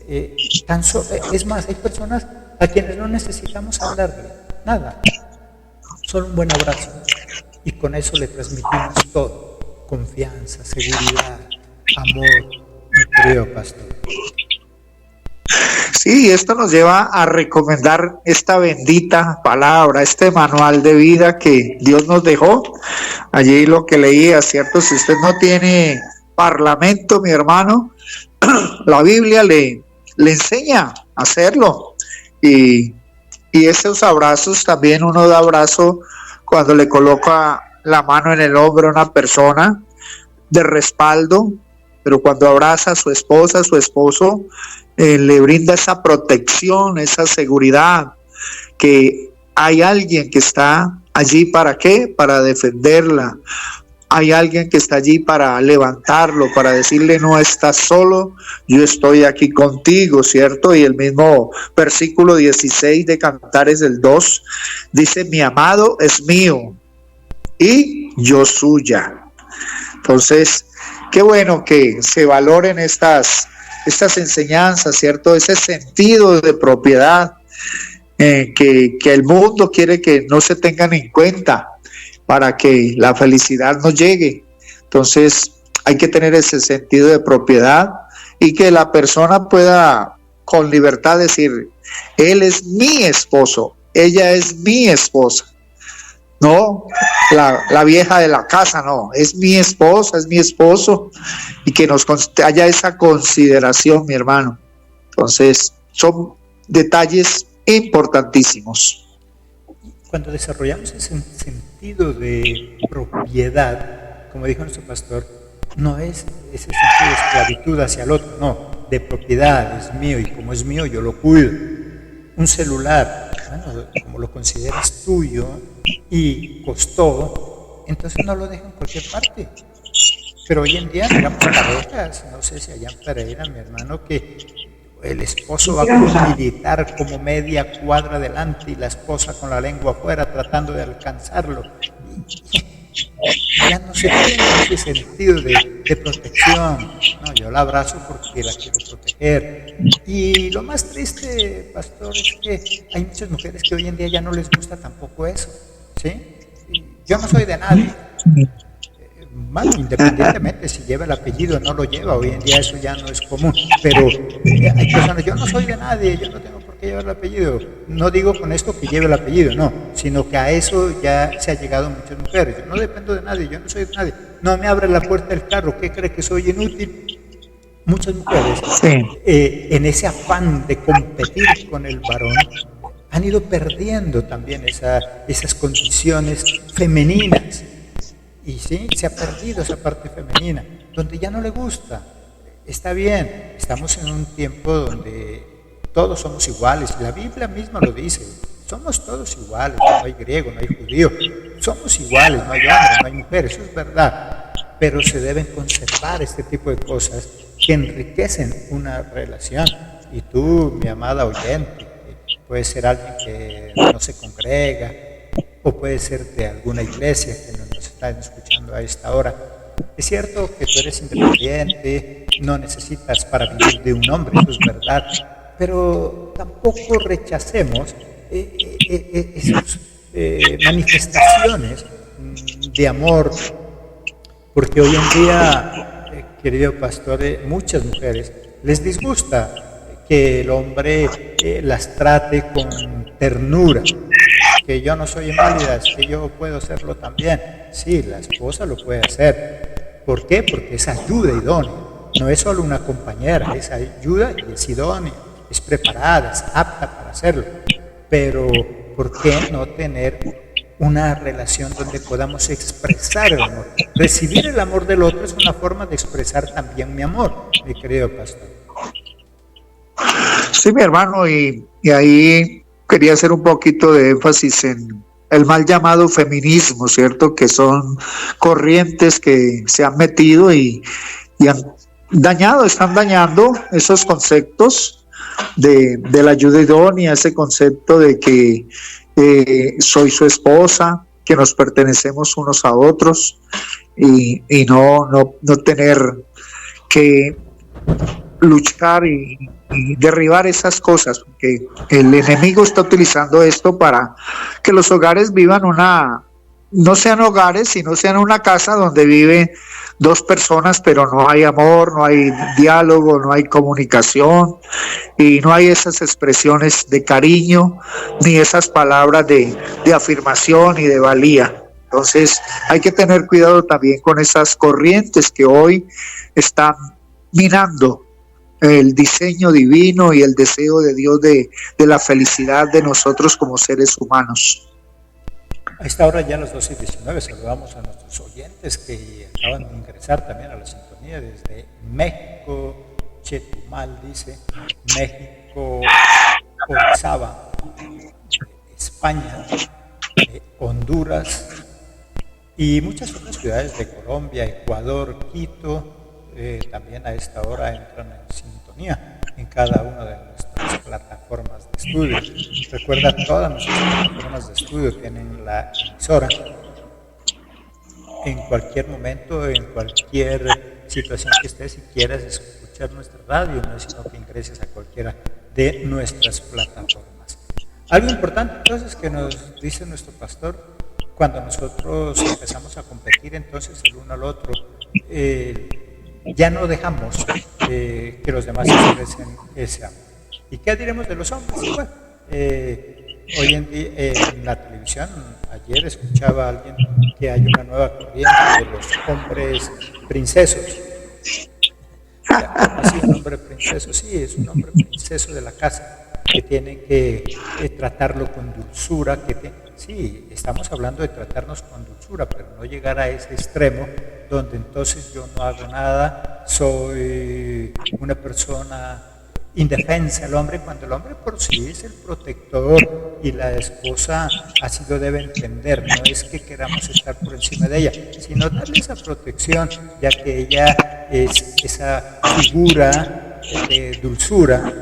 Es más, hay personas a quienes no necesitamos hablarle nada, solo un buen abrazo. Y con eso le transmitimos todo, confianza, seguridad, amor, mi querido pastor. Sí, esto nos lleva a recomendar esta bendita palabra, este manual de vida que Dios nos dejó. Allí lo que leía, ¿cierto? Si usted no tiene parlamento, mi hermano, la Biblia le enseña a hacerlo. Y esos abrazos, también uno da abrazo cuando le coloca la mano en el hombro a una persona de respaldo, pero cuando abraza a su esposa, a su esposo, le brinda esa protección, esa seguridad, que hay alguien que está allí para ¿qué? Para defenderla. Hay alguien que está allí para levantarlo, para decirle no estás solo, yo estoy aquí contigo, ¿cierto? Y el mismo versículo 16 de Cantares del 2 dice, mi amado es mío y yo suya. Entonces, qué bueno que se valoren estas enseñanzas, ¿cierto? Ese sentido de propiedad que el mundo quiere que no se tengan en cuenta para que la felicidad no llegue. Entonces hay que tener ese sentido de propiedad y que la persona pueda con libertad decir, él es mi esposo, ella es mi esposa. No, la vieja de la casa, no, es mi esposa, es mi esposo, y que haya esa consideración, mi hermano. Entonces, son detalles importantísimos. Cuando desarrollamos ese sentido de propiedad, como dijo nuestro pastor, no es ese sentido de esclavitud hacia el otro, no, de propiedad, es mío, y como es mío, yo lo cuido. Un celular, bueno, como lo consideras tuyo y costó, entonces no lo dejo en cualquier parte. Pero hoy en día miramos parejas, no sé si allá en Pereira, mi hermano, que el esposo va con un militar como media cuadra adelante y la esposa con la lengua afuera tratando de alcanzarlo. Ya no se tiene ese sentido de protección. No, yo la abrazo porque la quiero proteger. Y lo más triste, pastor, es que hay muchas mujeres que hoy en día ya no les gusta tampoco eso, ¿sí? Yo no soy de nadie. Bueno, independientemente si lleva el apellido o no lo lleva, hoy en día eso ya no es común, pero hay personas, yo no soy de nadie, yo no tengo por qué llevar el apellido. No digo con esto que lleve el apellido, no, sino que a eso ya se ha llegado muchas mujeres. Yo no dependo de nadie, yo no soy de nadie, no me abre la puerta del carro, ¿qué cree que soy inútil? Muchas mujeres, en ese afán de competir con el varón, han ido perdiendo también esas condiciones femeninas. Y sí, se ha perdido esa parte femenina, donde ya no le gusta. Está bien, estamos en un tiempo donde todos somos iguales, la Biblia misma lo dice, somos todos iguales, no hay griego, no hay judío, somos iguales, no hay hombres, no hay mujeres, eso es verdad, pero se deben conservar este tipo de cosas que enriquecen una relación. Y tú, mi amada oyente, puede ser alguien que no se congrega, o puede ser de alguna iglesia que no nos están escuchando a esta hora. Es cierto que tú eres independiente, no necesitas para vivir de un hombre, eso es verdad, pero tampoco rechacemos esas manifestaciones de amor, porque hoy en día, querido pastor, muchas mujeres les disgusta que el hombre las trate con ternura, que yo no soy inválida, es que yo puedo hacerlo también. Sí, la esposa lo puede hacer. ¿Por qué? Porque es ayuda idónea, no es solo una compañera, es ayuda y es idónea, es preparada, es apta para hacerlo. Pero ¿por qué no tener una relación donde podamos expresar el amor? Recibir el amor del otro es una forma de expresar también mi amor, mi querido pastor. Sí, mi hermano, y ahí quería hacer un poquito de énfasis en el mal llamado feminismo, ¿cierto? Que son corrientes que se han metido y están dañando esos conceptos de la ayuda idónea, ese concepto de que soy su esposa, que nos pertenecemos unos a otros y no tener que luchar y derribar esas cosas, porque el enemigo está utilizando esto para que los hogares vivan no sean hogares, sino sean una casa donde viven dos personas, pero no hay amor, no hay diálogo, no hay comunicación y no hay esas expresiones de cariño ni esas palabras de afirmación y de valía. Entonces hay que tener cuidado también con esas corrientes que hoy están minando el diseño divino y el deseo de Dios de la felicidad de nosotros como seres humanos. A esta hora ya a las 12:19 saludamos a nuestros oyentes que acaban de ingresar también a la sintonía desde México, Chetumal dice, México, Orizaba, España, Honduras y muchas otras ciudades de Colombia, Ecuador, Quito. También a esta hora entran en sintonía en cada una de nuestras plataformas de estudio. Recuerda, todas nuestras plataformas de estudio tienen la emisora. En cualquier momento, en cualquier situación que estés, si quieres escuchar nuestra radio, no es sino que ingreses a cualquiera de nuestras plataformas. Algo importante entonces que nos dice nuestro pastor, cuando nosotros empezamos a competir entonces el uno al otro, ya no dejamos que los demás expresen ese amor. ¿Y qué diremos de los hombres? Bueno, hoy en día en la televisión, ayer escuchaba a alguien que hay una nueva corriente de los hombres princesos. ¿Así un hombre princeso? Sí, es un hombre princeso de la casa, que tiene que tratarlo con dulzura, sí, estamos hablando de tratarnos con dulzura, pero no llegar a ese extremo donde entonces yo no hago nada, soy una persona indefensa, el hombre, cuando el hombre por sí es el protector y la esposa así lo debe entender, no es que queramos estar por encima de ella, sino darle esa protección, ya que ella es esa figura de dulzura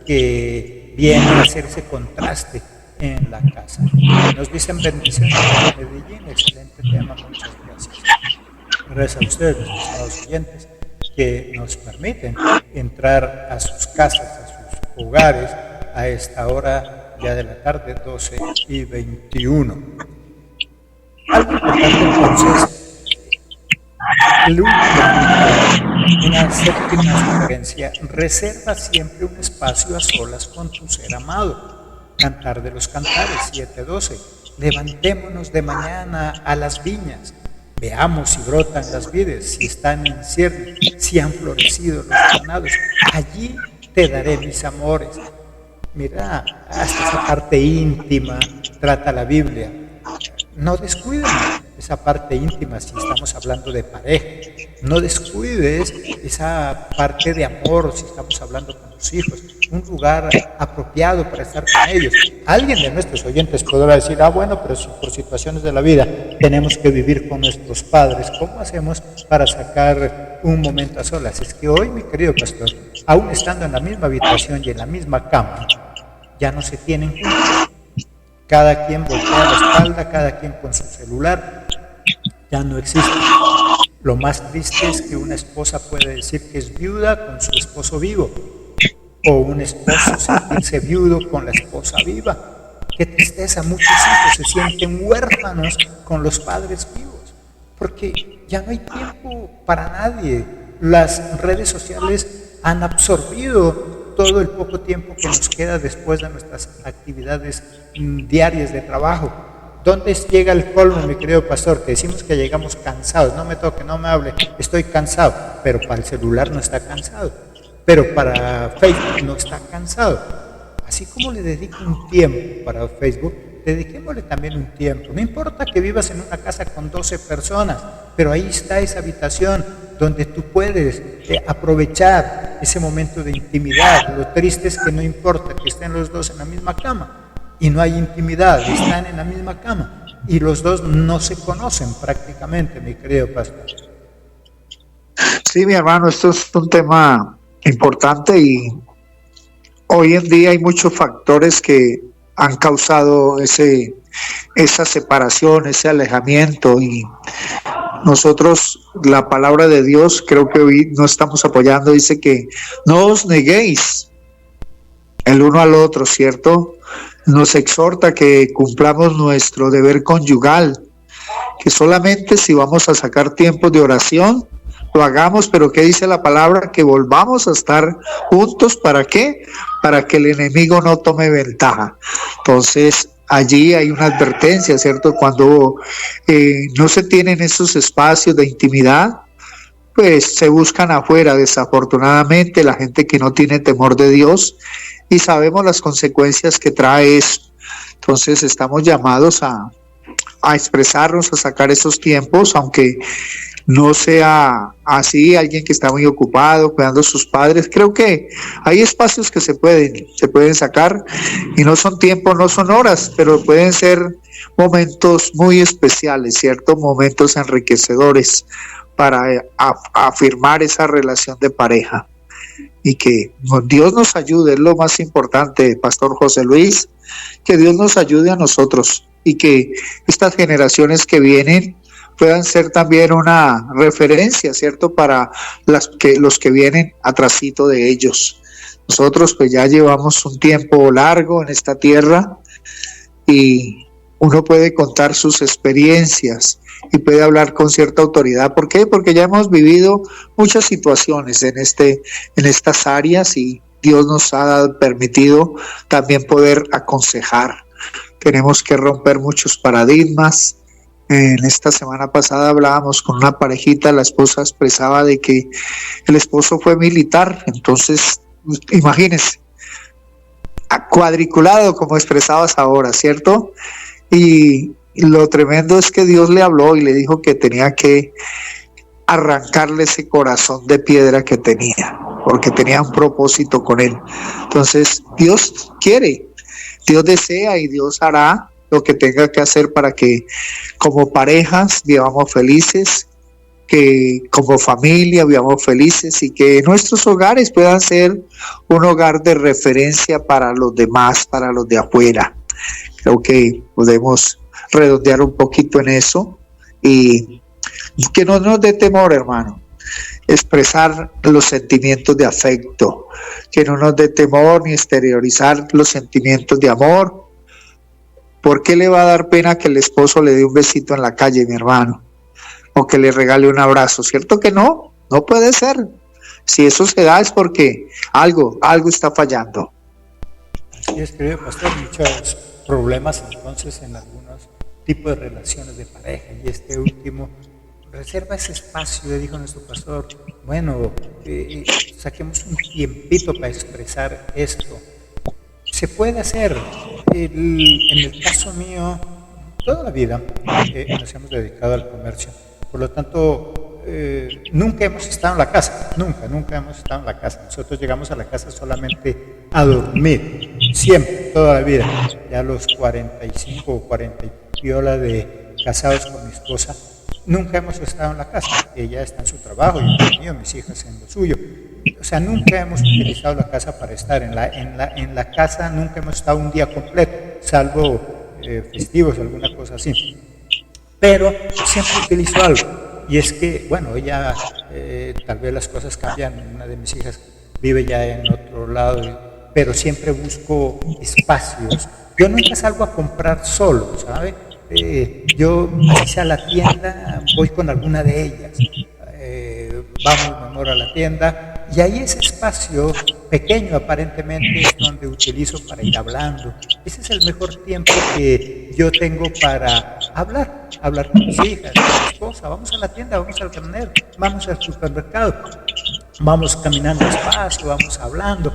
que viene a hacer ese contraste en la casa. Nos dicen bendiciones de Medellín, excelente tema, muchas gracias. Gracias a ustedes, mis estimados oyentes, que nos permiten entrar a sus casas, a sus hogares, a esta hora ya de la tarde, 12:21. Algo importante entonces, el último, una séptima sugerencia, reserva siempre un espacio a solas con tu ser amado. Cantar de los Cantares 7:12. Levantémonos de mañana a las viñas, veamos si brotan las vides, si están en cierre, si han florecido los granados. Allí te daré mis amores. Mira, hasta esa parte íntima trata la Biblia. No descuiden esa parte íntima si estamos hablando de pareja. no descuides esa parte de amor si estamos hablando con los hijos, un lugar apropiado para estar con ellos. Alguien de nuestros oyentes podrá decir, bueno, pero si por situaciones de la vida tenemos que vivir con nuestros padres, ¿cómo hacemos para sacar un momento a solas? Es que hoy, mi querido pastor, aún estando en la misma habitación y en la misma cama, ya no se tienen juntos. Cada quien voltea la espalda, cada quien con su celular, ya no existe. Lo más triste es que una esposa puede decir que es viuda con su esposo vivo, o un esposo sentirse viudo con la esposa viva. Qué tristeza, muchos hijos se sienten huérfanos con los padres vivos, porque ya no hay tiempo para nadie. Las redes sociales han absorbido todo el poco tiempo que nos queda después de nuestras actividades diarias de trabajo. ¿Dónde llega el colmo, mi querido pastor? Que decimos que llegamos cansados, no me toque, no me hable, estoy cansado, pero para el celular no está cansado, pero para Facebook no está cansado. Así como le dedico un tiempo para Facebook, dediquémosle también un tiempo. No importa que vivas en una casa con 12 personas, pero ahí está esa habitación donde tú puedes aprovechar ese momento de intimidad. Lo triste es que no importa que estén los dos en la misma cama y no hay intimidad, están en la misma cama y los dos no se conocen prácticamente, mi querido pastor. Sí, mi hermano, esto es un tema importante y hoy en día hay muchos factores que han causado esa separación, ese alejamiento, y nosotros, la palabra de Dios, creo que hoy no estamos apoyando, dice que no os neguéis el uno al otro, ¿cierto? Nos exhorta que cumplamos nuestro deber conyugal, que solamente si vamos a sacar tiempo de oración, lo hagamos, pero ¿qué dice la palabra? Que volvamos a estar juntos, ¿para qué? Para que el enemigo no tome ventaja. Entonces, allí hay una advertencia, ¿cierto? Cuando no se tienen esos espacios de intimidad, pues se buscan afuera, desafortunadamente, la gente que no tiene temor de Dios, y sabemos las consecuencias que trae eso. Entonces, estamos llamados a expresarnos, a sacar esos tiempos, aunque no sea así, alguien que está muy ocupado cuidando a sus padres. Creo que hay espacios que se pueden sacar, y no son tiempos, no son horas, pero pueden ser momentos muy especiales, ¿cierto? Momentos enriquecedores para afirmar esa relación de pareja, y que Dios nos ayude, es lo más importante, Pastor José Luis, que Dios nos ayude a nosotros y que estas generaciones que vienen puedan ser también una referencia, ¿cierto? Para los que vienen atrasito de ellos. Nosotros pues ya llevamos un tiempo largo en esta tierra y uno puede contar sus experiencias y puede hablar con cierta autoridad. ¿Por qué? Porque ya hemos vivido muchas situaciones en estas áreas, y Dios nos ha permitido también poder aconsejar. Tenemos que romper muchos paradigmas. En esta semana pasada hablábamos con una parejita, la esposa expresaba de que el esposo fue militar, entonces imagínense, cuadriculado como expresabas ahora, ¿cierto? Y lo tremendo es que Dios le habló y le dijo que tenía que arrancarle ese corazón de piedra que tenía, porque tenía un propósito con él. Entonces Dios quiere, Dios desea y Dios hará lo que tenga que hacer para que como parejas vivamos felices, que como familia vivamos felices, y que nuestros hogares puedan ser un hogar de referencia para los demás, para los de afuera. Creo que podemos redondear un poquito en eso, y que no nos dé temor, hermano, expresar los sentimientos de afecto, que no nos dé temor ni exteriorizar los sentimientos de amor. ¿Por qué le va a dar pena que el esposo le dé un besito en la calle, mi hermano? O que le regale un abrazo, ¿cierto que no? No puede ser. Si eso se da es porque algo está fallando. Así es, querido pastor, muchos problemas entonces en algunos tipos de relaciones de pareja, y este último reserva ese espacio, le dijo nuestro pastor, bueno, saquemos un tiempito para expresar esto. Se puede hacer. En el caso mío, toda la vida nos hemos dedicado al comercio. Por lo tanto, nunca hemos estado en la casa, nunca hemos estado en la casa. Nosotros llegamos a la casa solamente a dormir, siempre, toda la vida. Ya a los 45 o 40 y piola de casados con mi esposa, nunca hemos estado en la casa. Ella está en su trabajo, yo en el mío, mis hijas en lo suyo. O sea, nunca hemos utilizado la casa para estar. En la casa nunca hemos estado un día completo, salvo festivos, alguna cosa así. Pero siempre utilizo algo. Y es que, bueno, ella, tal vez las cosas cambian. Una de mis hijas vive ya en otro lado, pero siempre busco espacios. Yo nunca salgo a comprar solo, ¿sabe? Yo, así sea a la tienda, voy con alguna de ellas. Vamos, mi amor, a la tienda. Y ahí ese espacio pequeño aparentemente es donde utilizo para ir hablando. Ese es el mejor tiempo que yo tengo para hablar con mis hijas, con mi esposa. Vamos a la tienda, vamos al granero, vamos al supermercado, vamos caminando despacio, vamos hablando,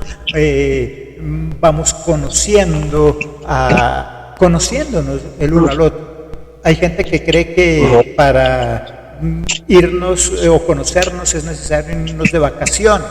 vamos conociéndonos el uno al otro. Hay gente que cree que para irnos o conocernos es necesario irnos de vacaciones,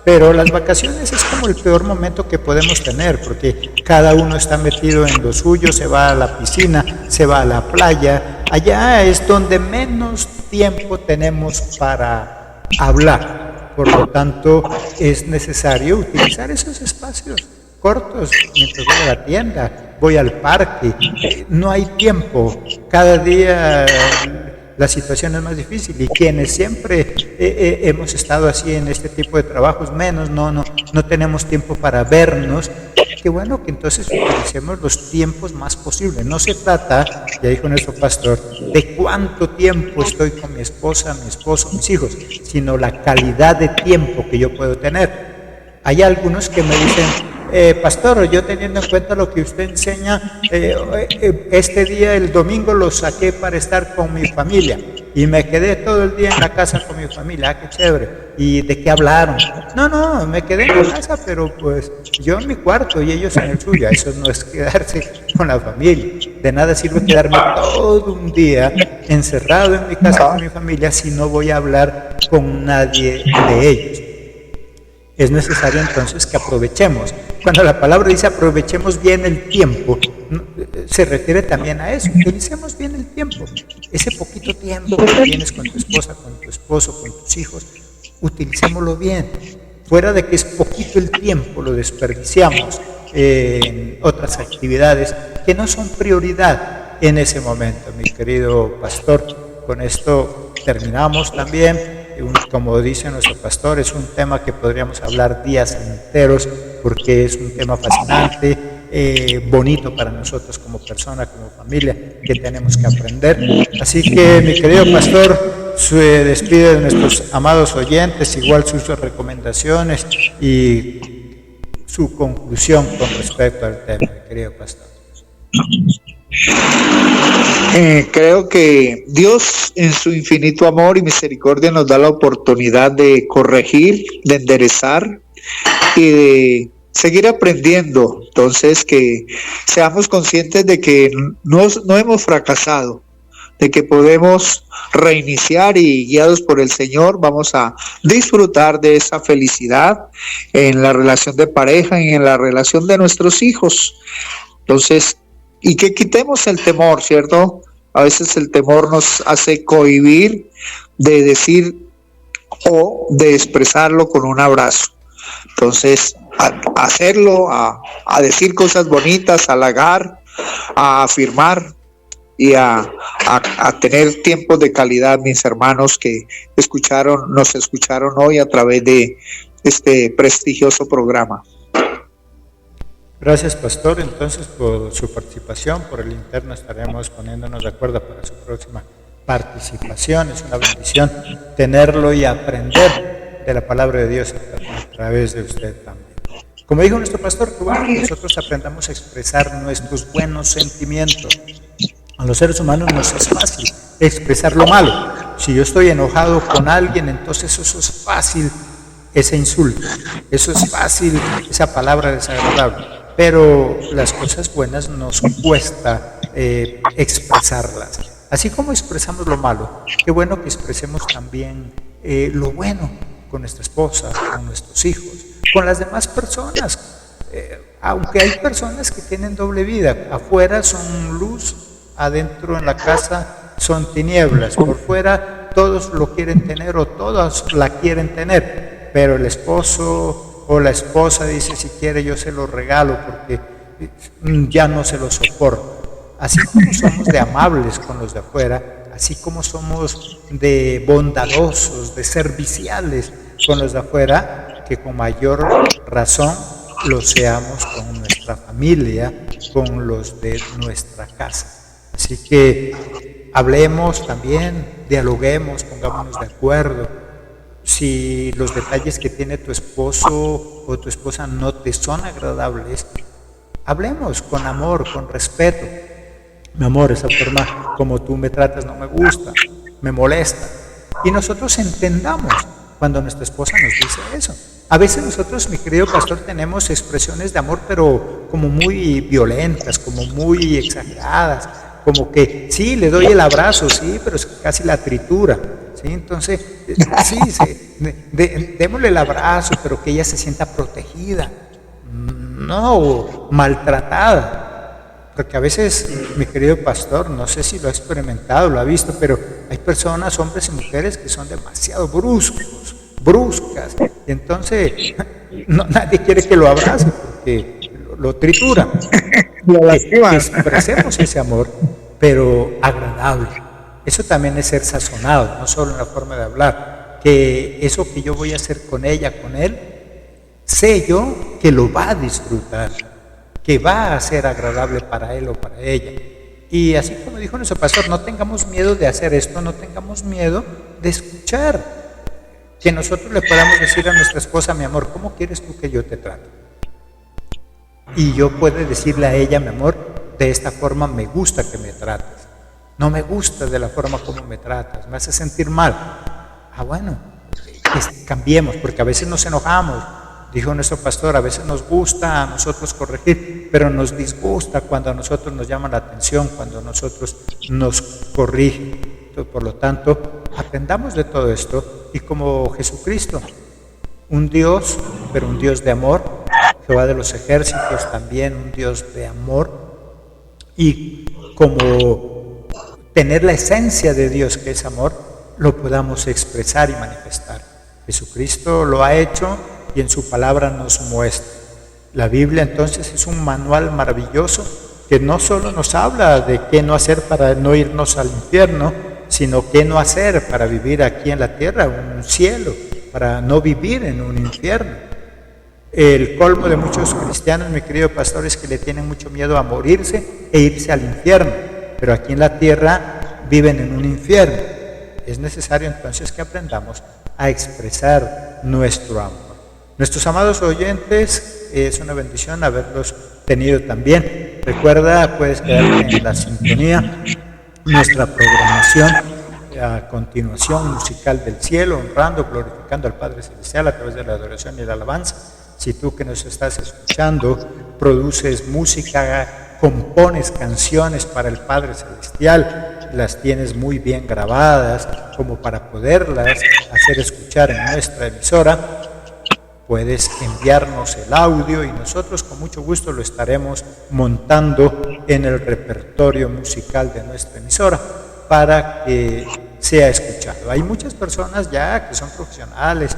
pero las vacaciones es como el peor momento que podemos tener, porque cada uno está metido en lo suyo, se va a la piscina, se va a la playa. Allá es donde menos tiempo tenemos para hablar. Por lo tanto, es necesario utilizar esos espacios cortos mientras voy a la tienda, voy al parque. No hay tiempo, cada día la situación es más difícil, y quienes siempre hemos estado así en este tipo de trabajos, menos, no tenemos tiempo para vernos. Qué bueno que entonces utilicemos los tiempos más posibles. No se trata, ya dijo nuestro pastor, de cuánto tiempo estoy con mi esposa, mi esposo, mis hijos, sino la calidad de tiempo que yo puedo tener. Hay algunos que me dicen, pastor, yo teniendo en cuenta lo que usted enseña, este día, el domingo, lo saqué para estar con mi familia y me quedé todo el día en la casa con mi familia. Ah, qué chévere. ¿Y de qué hablaron? No, me quedé en la casa, pero pues yo en mi cuarto y ellos en el suyo. Eso no es quedarse con la familia. De nada sirve quedarme todo un día encerrado en mi casa con mi familia si no voy a hablar con nadie de ellos. Es necesario entonces que aprovechemos. Cuando la palabra dice aprovechemos bien el tiempo, se refiere también a eso. Utilicemos bien el tiempo. Ese poquito tiempo que tienes con tu esposa, con tu esposo, con tus hijos, utilicémoslo bien. Fuera de que es poquito el tiempo, lo desperdiciamos en otras actividades que no son prioridad en ese momento. Mi querido pastor, con esto terminamos también. Como dice nuestro pastor, es un tema que podríamos hablar días enteros, porque es un tema fascinante, bonito para nosotros como persona, como familia, que tenemos que aprender. Así que, mi querido pastor, se despide de nuestros amados oyentes, igual sus recomendaciones y su conclusión con respecto al tema, mi querido pastor. Creo que Dios en su infinito amor y misericordia nos da la oportunidad de corregir, de enderezar y de seguir aprendiendo. Entonces, que seamos conscientes de que no hemos fracasado, de que podemos reiniciar, y guiados por el Señor vamos a disfrutar de esa felicidad en la relación de pareja y en la relación de nuestros hijos. Entonces, y que quitemos el temor, ¿cierto? A veces el temor nos hace cohibir de decir o de expresarlo con un abrazo. Entonces, a hacerlo, a decir cosas bonitas, a halagar, a afirmar y a tener tiempos de calidad, mis hermanos que nos escucharon hoy a través de este prestigioso programa. Gracias, pastor, entonces, por su participación. Por el interno estaremos poniéndonos de acuerdo para su próxima participación. Es una bendición tenerlo y aprender de la palabra de Dios a través de usted también. Como dijo nuestro pastor, que bueno, nosotros aprendamos a expresar nuestros buenos sentimientos. A los seres humanos nos es fácil expresar lo malo. Si yo estoy enojado con alguien, entonces eso es fácil, ese insulto. Eso es fácil, esa palabra desagradable. Pero las cosas buenas nos cuesta expresarlas. Así como expresamos lo malo, qué bueno que expresemos también lo bueno con nuestra esposa, con nuestros hijos, con las demás personas. Aunque hay personas que tienen doble vida, afuera son luz, adentro en la casa son tinieblas, por fuera todos lo quieren tener o todas la quieren tener, pero el esposo o la esposa dice, si quiere yo se lo regalo porque ya no se lo soporto. Así como somos de amables con los de afuera, así como somos de bondadosos, de serviciales con los de afuera, que con mayor razón lo seamos con nuestra familia, con los de nuestra casa. Así que hablemos también, dialoguemos, pongámonos de acuerdo. Si los detalles que tiene tu esposo o tu esposa no te son agradables, hablemos con amor, con respeto. Mi amor, esa forma como tú me tratas no me gusta, me molesta. Y nosotros entendamos cuando nuestra esposa nos dice eso. A veces nosotros, mi querido pastor, tenemos expresiones de amor, pero como muy violentas, como muy exageradas, como que sí, le doy el abrazo, sí, pero es casi la tritura, ¿sí? Entonces, sí, démosle el abrazo, pero que ella se sienta protegida, no maltratada. Porque a veces, mi querido pastor, no sé si lo ha experimentado, lo ha visto, pero hay personas, hombres y mujeres, que son demasiado bruscas, y entonces nadie quiere que lo abrace porque lo tritura. Que expresemos ese amor, pero agradable. Eso también es ser sazonado, no solo en la forma de hablar, que eso que yo voy a hacer con ella, con él, sé yo que lo va a disfrutar, que va a ser agradable para él o para ella. Y así como dijo nuestro pastor, no tengamos miedo de hacer esto, no tengamos miedo de escuchar, que nosotros le podamos decir a nuestra esposa, mi amor, ¿cómo quieres tú que yo te trate? Y yo puedo decirle a ella, mi amor, de esta forma me gusta que me trates, no me gusta de la forma como me tratas, me hace sentir mal. Bueno, cambiemos, porque a veces nos enojamos. Dijo nuestro pastor, a veces nos gusta a nosotros corregir, pero nos disgusta cuando a nosotros nos llama la atención, cuando a nosotros nos corrigen. Entonces, por lo tanto, aprendamos de todo esto y como Jesucristo, un Dios, pero un Dios de amor, Jehová de los ejércitos también un Dios de amor, y como tener la esencia de Dios que es amor, lo podamos expresar y manifestar. Jesucristo lo ha hecho y en su palabra nos muestra. La Biblia entonces es un manual maravilloso que no solo nos habla de qué no hacer para no irnos al infierno, sino qué no hacer para vivir aquí en la tierra, un cielo, para no vivir en un infierno. El colmo de muchos cristianos, mi querido pastor, es que le tienen mucho miedo a morirse e irse al infierno, pero aquí en la tierra viven en un infierno. Es necesario entonces que aprendamos a expresar nuestro amor. Nuestros amados oyentes, es una bendición haberlos tenido también. Recuerda, puedes quedarte en la sintonía, nuestra programación a continuación musical del cielo, honrando, glorificando al Padre Celestial a través de la adoración y la alabanza. Si tú que nos estás escuchando produces música, compones canciones para el Padre Celestial, las tienes muy bien grabadas como para poderlas hacer escuchar en nuestra emisora, puedes enviarnos el audio y nosotros con mucho gusto lo estaremos montando en el repertorio musical de nuestra emisora para que sea escuchado. Hay muchas personas ya que son profesionales,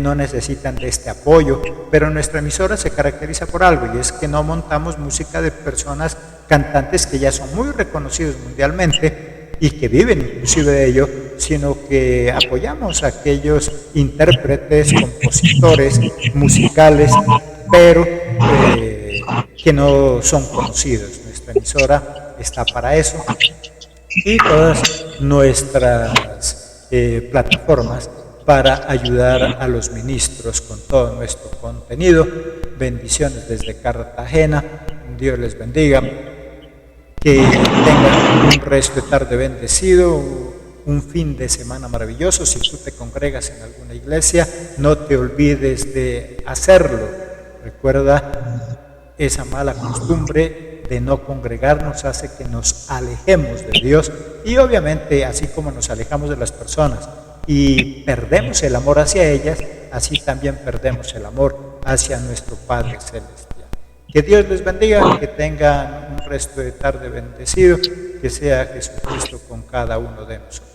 no necesitan de este apoyo, pero nuestra emisora se caracteriza por algo y es que no montamos música de personas cantantes que ya son muy reconocidos mundialmente y que viven inclusive de ello, sino que apoyamos a aquellos intérpretes, compositores musicales, pero que no son conocidos. Nuestra emisora está para eso y todas nuestras plataformas para ayudar a los ministros con todo nuestro contenido. Bendiciones desde Cartagena, Dios les bendiga, que tengan un resto de tarde bendecido, un fin de semana maravilloso. Si tú te congregas en alguna iglesia, no te olvides de hacerlo. Recuerda esa mala costumbre de no congregarnos hace que nos alejemos de Dios, y obviamente así como nos alejamos de las personas y perdemos el amor hacia ellas, así también perdemos el amor hacia nuestro Padre Celestial. Que Dios les bendiga, que tengan un resto de tarde bendecido, que sea Jesucristo con cada uno de nosotros.